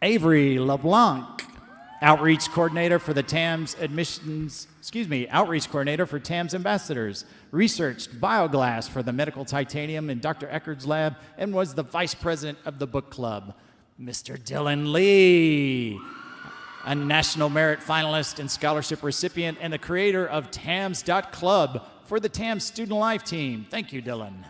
Avery LeBlanc, Outreach Coordinator for the TAMS Outreach Coordinator for TAMS Ambassadors, researched bioglass for the medical titanium in Dr. Eckerd's lab, and was the Vice President of the Book Club. Mr. Dylan Lee, a National Merit Finalist and Scholarship recipient, and the creator of TAMS.club for the TAMS Student Life Team. Thank you, Dylan.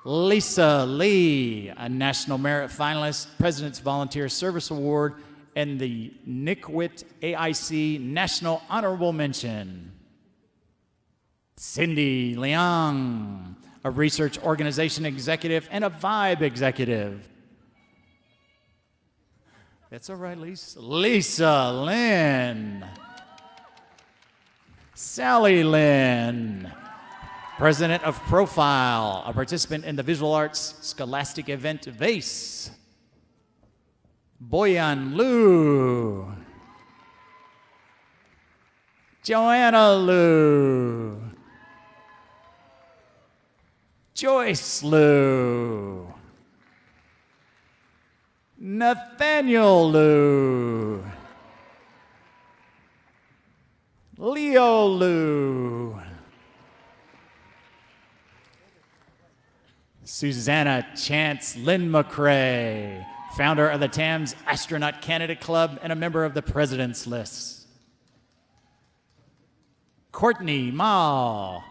Lisa Lee, a National Merit Finalist, President's Volunteer Service Award, and the Nickwit AIC National Honorable Mention. Cindy Liang, a research organization executive and a Vibe executive. That's all right, Lisa. Lisa Lynn. Sally Lynn, president of Profile, a participant in the visual arts scholastic event VASE. Boyan Liu. Joanna Liu. Joyce Liu. Nathaniel Liu. Leo Liu. Susanna Chance Lynn McCrae, founder of the TAMS Astronaut Candidate Club and a member of the President's List. Courtney Mao,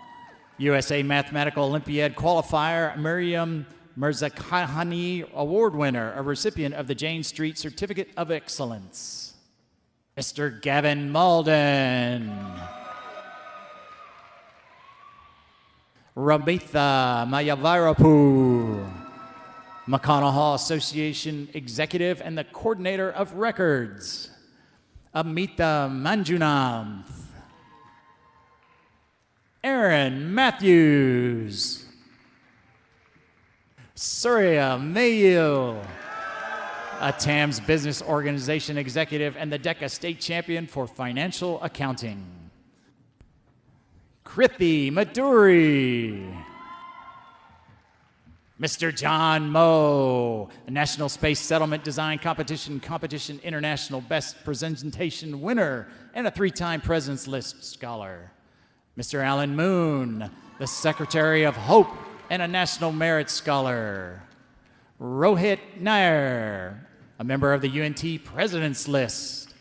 USA Mathematical Olympiad qualifier, Miriam Mirzakhani Award winner, a recipient of the Jane Street Certificate of Excellence. Mr. Gavin Malden. Rabitha Mayavarapu, McConnell Hall Association executive and the coordinator of records. Amita Manjunath. Aaron Matthews. Surya Mayil, a TAMS business organization executive and the DECA state champion for financial accounting. Krithi Maduri. Mr. John Moe, a National Space Settlement Design Competition International Best Presentation winner and a 3-time President's List scholar. Mr. Alan Moon, the Secretary of Hope and a National Merit Scholar. Rohit Nair, a member of the UNT President's List.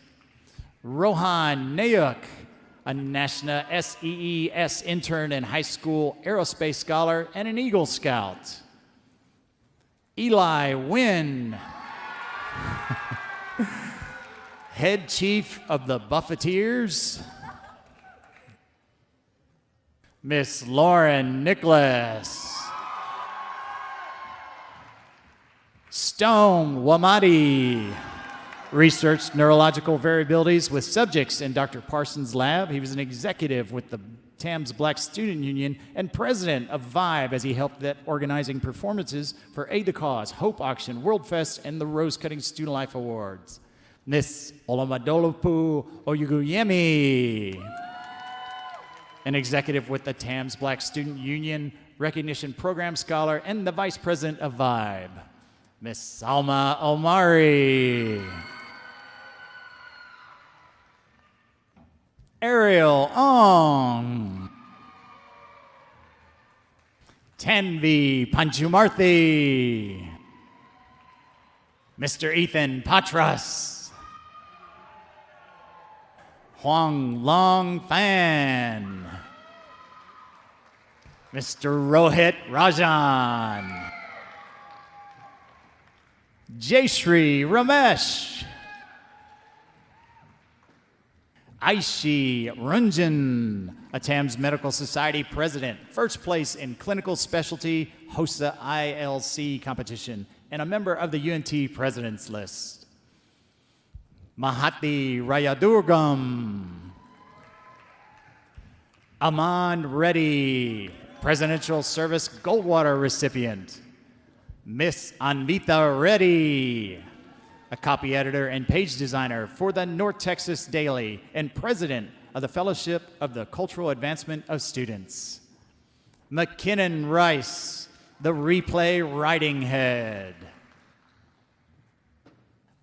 Rohan Nayuk, a National SEES intern and high school aerospace scholar and an Eagle Scout. Eli Wynn, head chief of the Buffeteers. Miss Lauren Nicholas. Stone Wamadi researched neurological variabilities with subjects in Dr. Parsons' lab. He was an executive with the TAMS Black Student Union and president of Vibe as he helped that organizing performances for Aid the Cause, Hope Auction, World Fest, and the Rose Cutting Student Life Awards. Miss Olamadolopu Oyuguyemi, an executive with the TAMS Black Student Union, recognition program scholar, and the vice president of Vibe. Miss Salma Omari. Ariel Ong. Tanvi Panchumarthi. Mr. Ethan Patras. Huang Long Fan. Mr. Rohit Rajan. Jayshree Ramesh. Aishi Runjan, a TAMS Medical Society president, first place in clinical specialty HOSA ILC competition, and a member of the UNT President's List. Mahati Rayadurgam. Aman Reddy, Presidential Service Goldwater recipient. Miss Anvita Reddy, a copy editor and page designer for the North Texas Daily and president of the Fellowship of the Cultural Advancement of Students. McKinnon Rice, the replay writing head.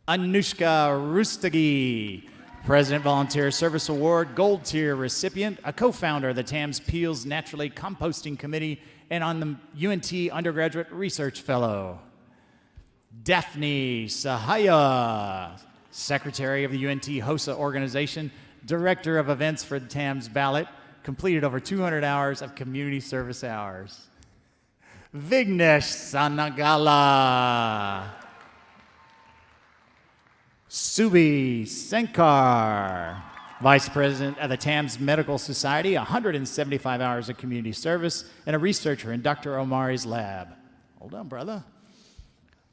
Anushka Rustagi, President Volunteer Service Award Gold Tier recipient, a co-founder of the TAMS Peels Naturally Composting Committee and on the UNT Undergraduate Research Fellow. Daphne Sahaya, Secretary of the UNT HOSA organization, Director of Events for the TAMS Ballot, completed over 200 hours of community service hours. Vignesh Sanagala. Subi Senkar, Vice President of the TAMS Medical Society, 175 hours of community service, and a researcher in Dr. Omari's lab. Hold on, brother.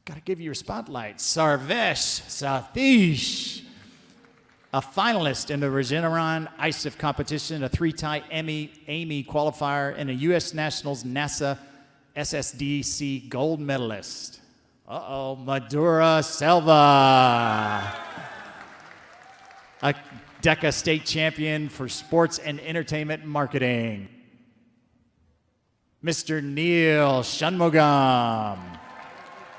Gotta give you your spotlight. Sarvesh Satish, a finalist in the Regeneron ISIF competition, a three-time Amy qualifier, and a U.S. Nationals NASA SSDC gold medalist. Madura Selva, a DECA state champion for sports and entertainment marketing. Mr. Neil Shanmugam,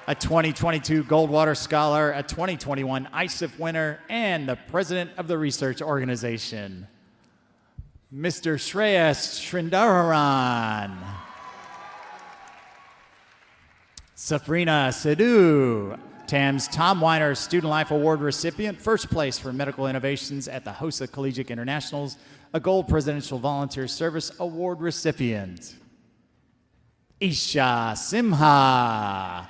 a 2022 Goldwater Scholar, a 2021 ISIF winner, and the president of the research organization. Mr. Shreyas Srindararan, Safrina Sidhu, TAMS Tom Weiner Student Life Award recipient, first place for medical innovations at the HOSA Collegiate Internationals, a Gold Presidential Volunteer Service Award recipient. Isha Simha,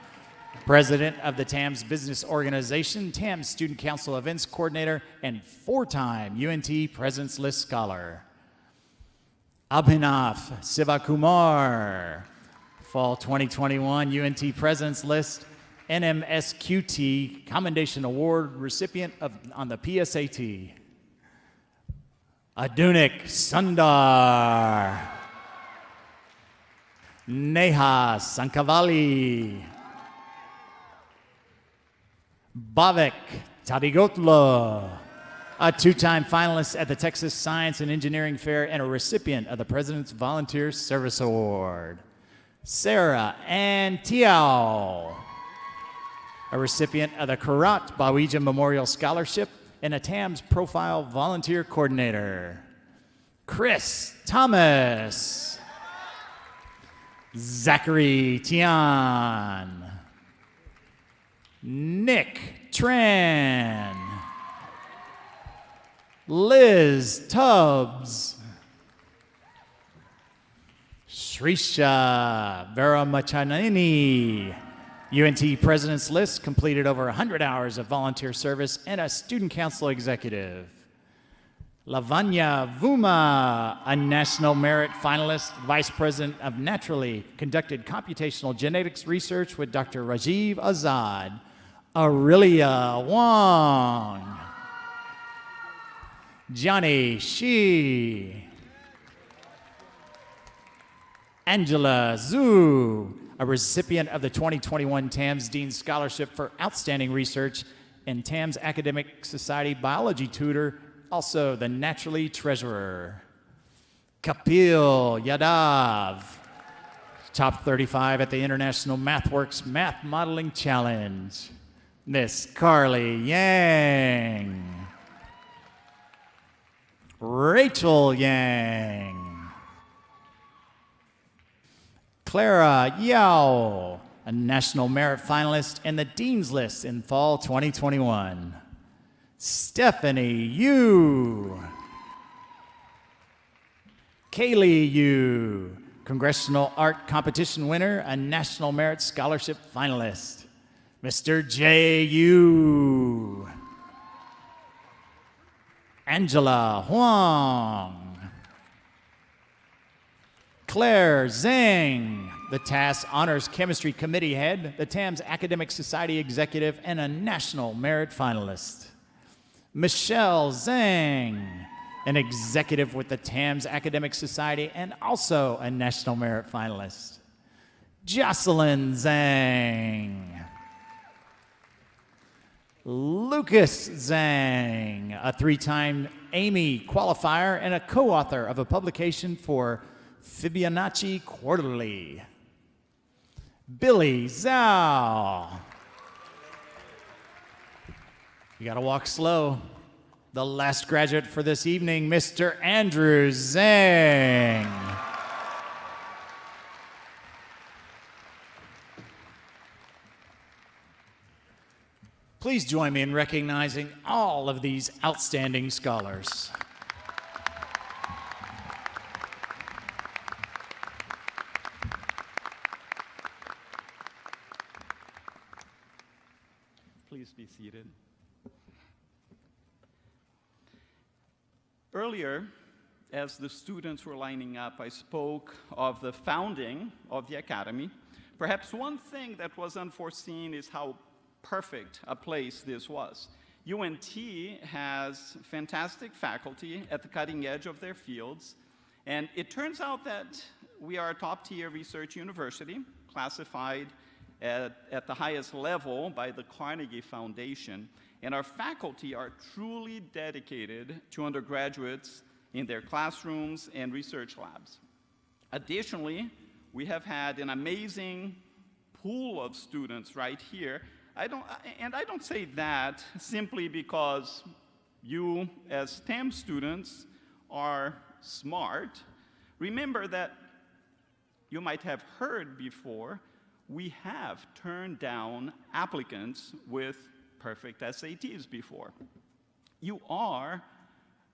president of the TAMS Business Organization, TAMS Student Council Events Coordinator, and four-time UNT President's List Scholar. Abhinav Sivakumar, Fall 2021 UNT President's List NMSQT Commendation Award recipient on the PSAT. Adunik Sundar, Neha Sankavali, Bhavik Tadigotlo, a two-time finalist at the Texas Science and Engineering Fair and a recipient of the President's Volunteer Service Award. Sarah Ann Tiao, a recipient of the Karat Bawija Memorial Scholarship and a TAMS Profile Volunteer Coordinator. Chris Thomas, Zachary Tian, Nick Tran, Liz Tubbs, Srisha Veramachanini, UNT President's List, completed over 100 hours of volunteer service and a Student Council Executive. Lavanya Vuma, a National Merit Finalist, Vice President of Naturally, conducted computational genetics research with Dr. Rajiv Azad. Aurelia Wong, Johnny Shi, Angela Zhu, a recipient of the 2021 TAMS Dean Scholarship for Outstanding Research and TAMS Academic Society Biology Tutor, also the Naturally Treasurer. Kapil Yadav, top 35 at the International MathWorks Math Modeling Challenge. Miss Carly Yang, Rachel Yang, Clara Yao, a National Merit Finalist and the Dean's List in Fall 2021. Stephanie Yu, Kaylee Yu, Congressional Art Competition winner, a National Merit Scholarship finalist. Mr. J. Yu, Angela Huang, Claire Zhang, the TAS Honors Chemistry Committee head, the TAMS Academic Society executive, and a National Merit finalist. Michelle Zhang, an executive with the TAMS Academic Society and also a National Merit finalist. Jocelyn Zhang, Lucas Zhang, a three-time Amy qualifier and a co-author of a publication for Fibonacci Quarterly. Billy Zhao. You gotta walk slow. The last graduate for this evening, Mr. Andrew Zhang. Please join me in recognizing all of these outstanding scholars. Please be seated. Earlier, as the students were lining up, I spoke of the founding of the Academy. Perhaps one thing that was unforeseen is how perfect a place this was. UNT has fantastic faculty at the cutting edge of their fields, and it turns out that we are a top-tier research university, classified at the highest level by the Carnegie Foundation, and our faculty are truly dedicated to undergraduates in their classrooms and research labs. Additionally, we have had an amazing pool of students right here. I don't say that simply because you, as TAMS students, are smart. Remember that you might have heard before, we have turned down applicants with perfect SATs before. You are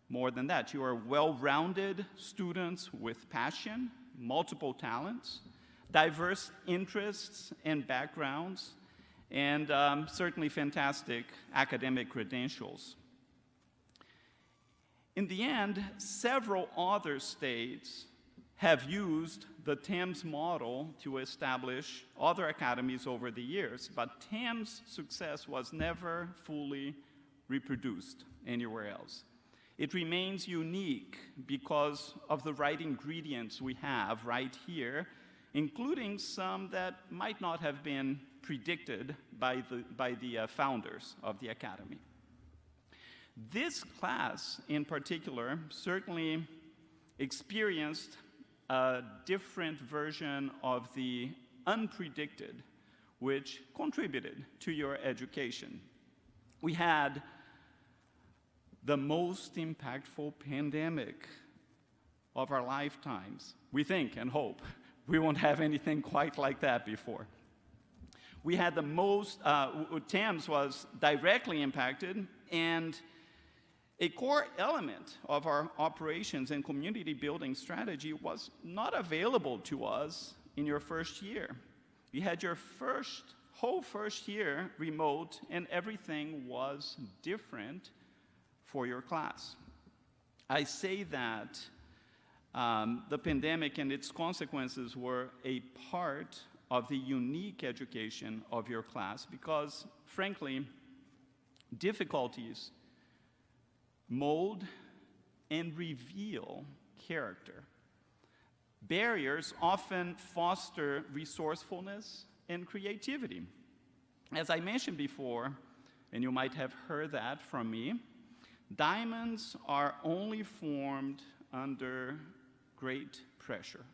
more than that. You are well-rounded students with passion, multiple talents, diverse interests and backgrounds, and certainly fantastic academic credentials. In the end, several other states have used the TAMS model to establish other academies over the years, but TAMS' success was never fully reproduced anywhere else. It remains unique because of the right ingredients we have right here, including some that might not have been predicted by the founders of the Academy. This class, in particular, certainly experienced a different version of the unpredicted, which contributed to your education. We had the most impactful pandemic of our lifetimes. We think and hope we won't have anything quite like that before. We had the most, TAMS was directly impacted, and a core element of our operations and community building strategy was not available to us in your first year. You had your whole first year remote, and everything was different for your class. I say that the pandemic and its consequences were a part of the unique education of your class because, frankly, difficulties mold and reveal character. Barriers often foster resourcefulness and creativity. As I mentioned before, and you might have heard that from me, diamonds are only formed under great pressure.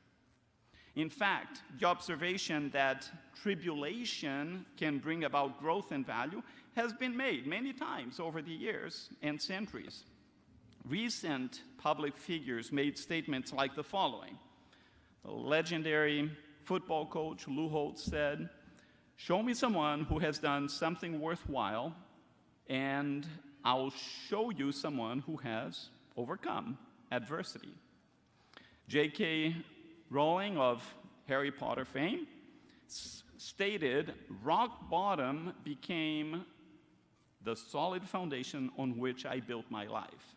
In fact, the observation that tribulation can bring about growth and value has been made many times over the years and centuries. Recent public figures made statements like the following. The legendary football coach Lou Holtz said, "Show me someone who has done something worthwhile, and I'll show you someone who has overcome adversity." J.K. Rowling of Harry Potter fame stated, "Rock bottom became the solid foundation on which I built my life."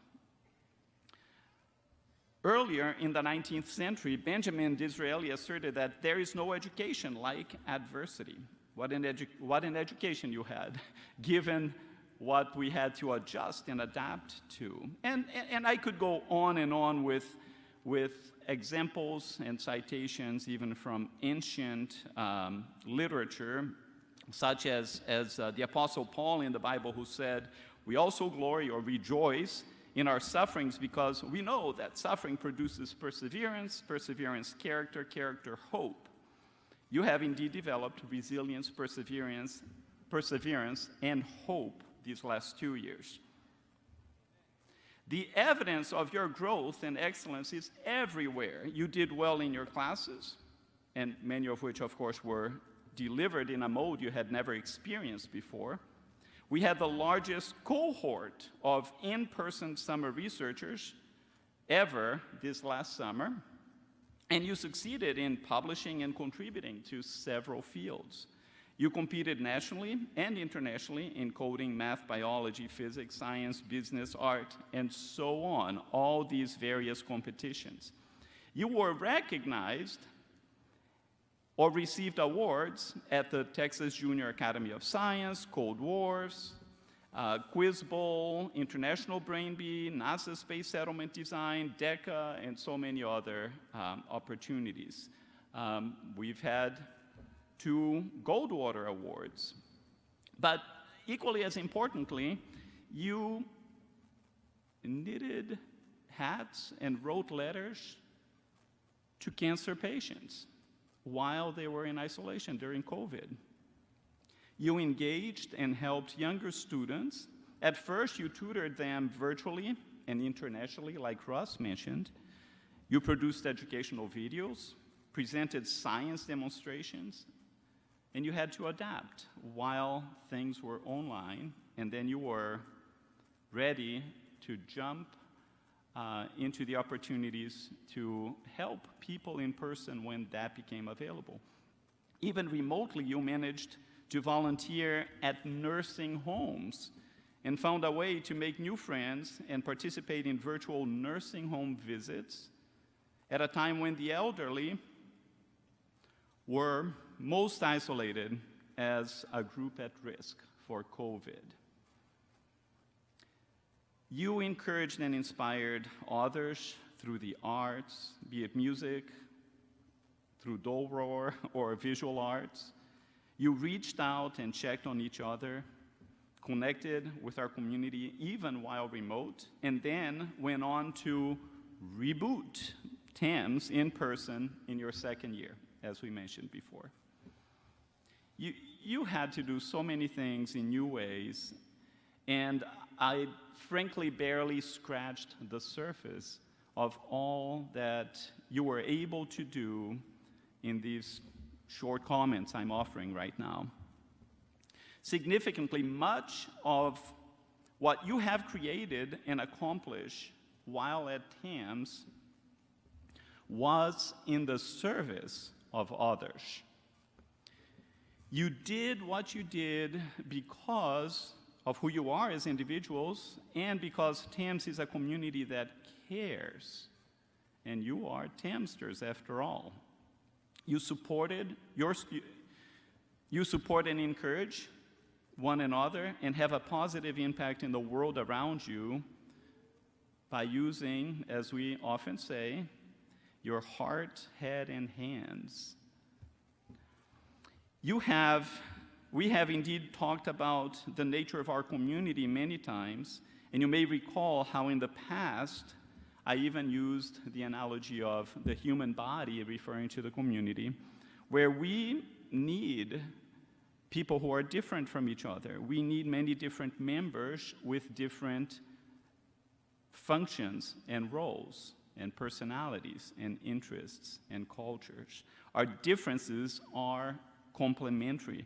Earlier in the 19th century, Benjamin Disraeli asserted that there is no education like adversity. What an education you had, given what we had to adjust and adapt to. And I could go on and on with examples and citations even from ancient literature, such as the Apostle Paul in the Bible, who said, "We also glory or rejoice in our sufferings because we know that suffering produces perseverance, perseverance character, character hope." You have indeed developed resilience, perseverance, and hope these last 2 years. The evidence of your growth and excellence is everywhere. You did well in your classes, and many of which, of course, were delivered in a mode you had never experienced before. We had the largest cohort of in-person summer researchers ever this last summer, and you succeeded in publishing and contributing to several fields. You competed nationally and internationally in coding, math, biology, physics, science, business, art, and so on, all these various competitions. You were recognized or received awards at the Texas Junior Academy of Science, Code Wars, Quiz Bowl, International Brain Bee, NASA Space Settlement Design, DECA, and so many other opportunities. We've had 2 Goldwater Awards. But equally as importantly, you knitted hats and wrote letters to cancer patients while they were in isolation during COVID. You engaged and helped younger students. At first, you tutored them virtually and internationally, like Russ mentioned. You produced educational videos, presented science demonstrations, and you had to adapt while things were online, and then you were ready to jump into the opportunities to help people in person when that became available. Even remotely, you managed to volunteer at nursing homes and found a way to make new friends and participate in virtual nursing home visits at a time when the elderly were most isolated as a group at risk for COVID. You encouraged and inspired others through the arts, be it music, through Dolroar or visual arts. You reached out and checked on each other, connected with our community even while remote, and then went on to reboot TAMS in person in your second year, as we mentioned before. You had to do so many things in new ways, and I frankly barely scratched the surface of all that you were able to do in these short comments I'm offering right now. Significantly, much of what you have created and accomplished while at TAMS was in the service of others. You did what you did because of who you are as individuals and because TAMS is a community that cares. And you are TAMSters after all. You support and encourage one another and have a positive impact in the world around you by using, as we often say, your heart, head, and hands. We have indeed talked about the nature of our community many times, and you may recall how in the past I even used the analogy of the human body, referring to the community, where we need people who are different from each other. We need many different members with different functions and roles and personalities and interests and cultures. Our differences are complementary,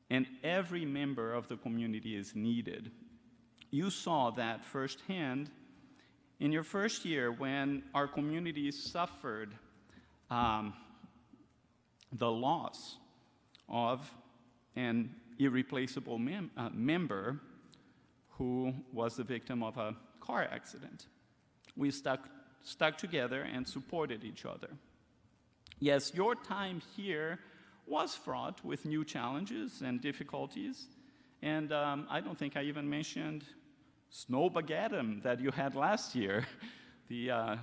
and every member of the community is needed. You saw that firsthand in your first year when our community suffered the loss of an irreplaceable member who was the victim of a car accident. We stuck together and supported each other. Yes, your time here was fraught with new challenges and difficulties, and I don't think I even mentioned Snowmageddon that you had last year, the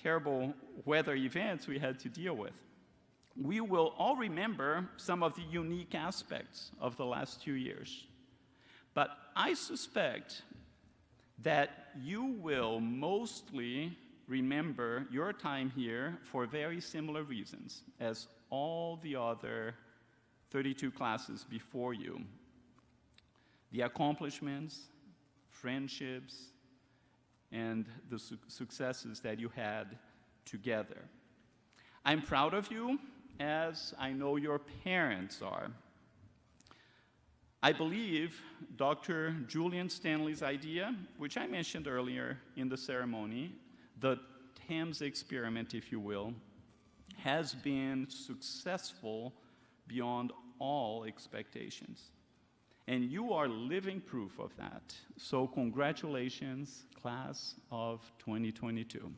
terrible weather events we had to deal with. We will all remember some of the unique aspects of the last 2 years, but I suspect that you will mostly remember your time here for very similar reasons as all the other 32 classes before you. The accomplishments, friendships, and the successes that you had together. I'm proud of you, as I know your parents are. I believe Dr. Julian Stanley's idea, which I mentioned earlier in the ceremony, the TAMS experiment, if you will, has been successful beyond all expectations. And you are living proof of that. So congratulations, class of 2022.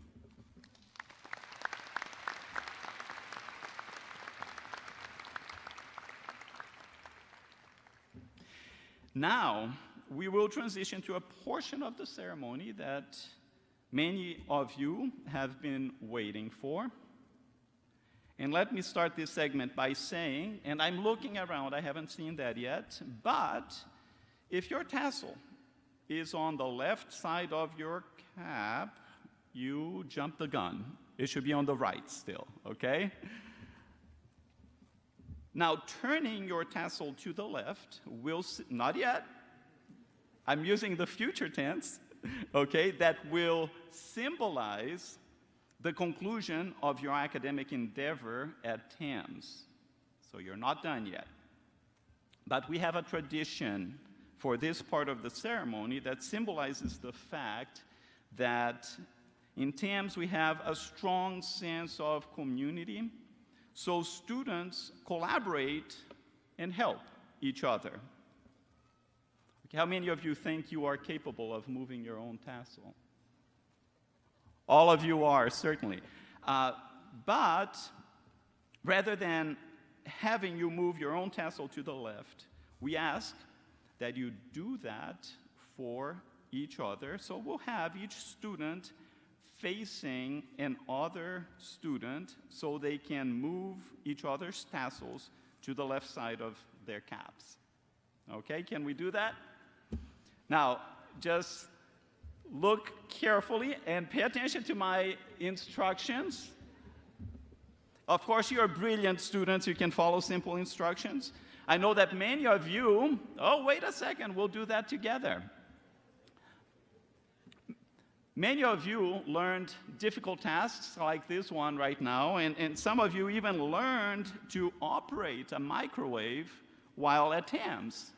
Now, we will transition to a portion of the ceremony that many of you have been waiting for. And let me start this segment by saying, and I'm looking around, I haven't seen that yet, but if your tassel is on the left side of your cap, you jumped the gun. It should be on the right still, okay? Now, turning your tassel to the left will, not yet, I'm using the future tense, okay, that will symbolize the conclusion of your academic endeavor at TAMS. So you're not done yet. But we have a tradition for this part of the ceremony that symbolizes the fact that in TAMS we have a strong sense of community, so students collaborate and help each other. Okay, how many of you think you are capable of moving your own tassel? All of you are, certainly. But rather than having you move your own tassel to the left, we ask that you do that for each other. So we'll have each student facing another student so they can move each other's tassels to the left side of their caps. Okay, can we do that? Now, just look carefully and pay attention to my instructions. Of course, you're brilliant students. You can follow simple instructions. I know that many of you, oh, wait a second, we'll do that together. Many of you learned difficult tasks like this one right now, and some of you even learned to operate a microwave while at TAMS.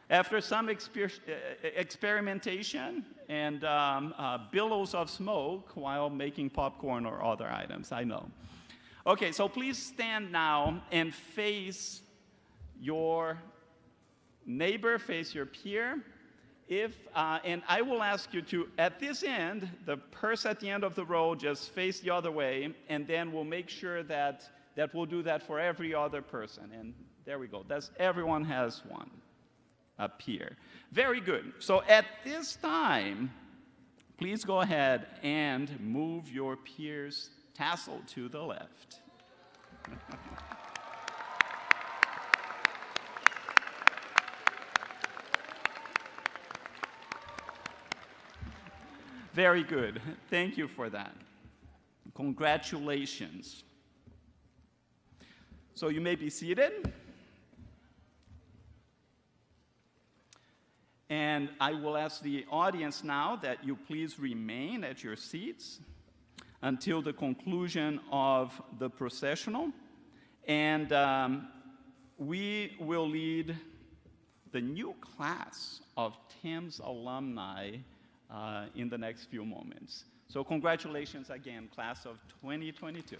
After some experimentation and billows of smoke while making popcorn or other items, I know. Okay, so please stand now and face your neighbor, face your peer. And I will ask you to, at this end, the purse at the end of the row, just face the other way, and then we'll make sure that we'll do that for every other person. And there we go. Everyone has one up here. Very good. So at this time, please go ahead and move your peer's tassel to the left. Very good. Thank you for that. Congratulations. So you may be seated. And I will ask the audience now that you please remain at your seats until the conclusion of the processional. And we will lead the new class of TAMS alumni in the next few moments. So congratulations again, class of 2022.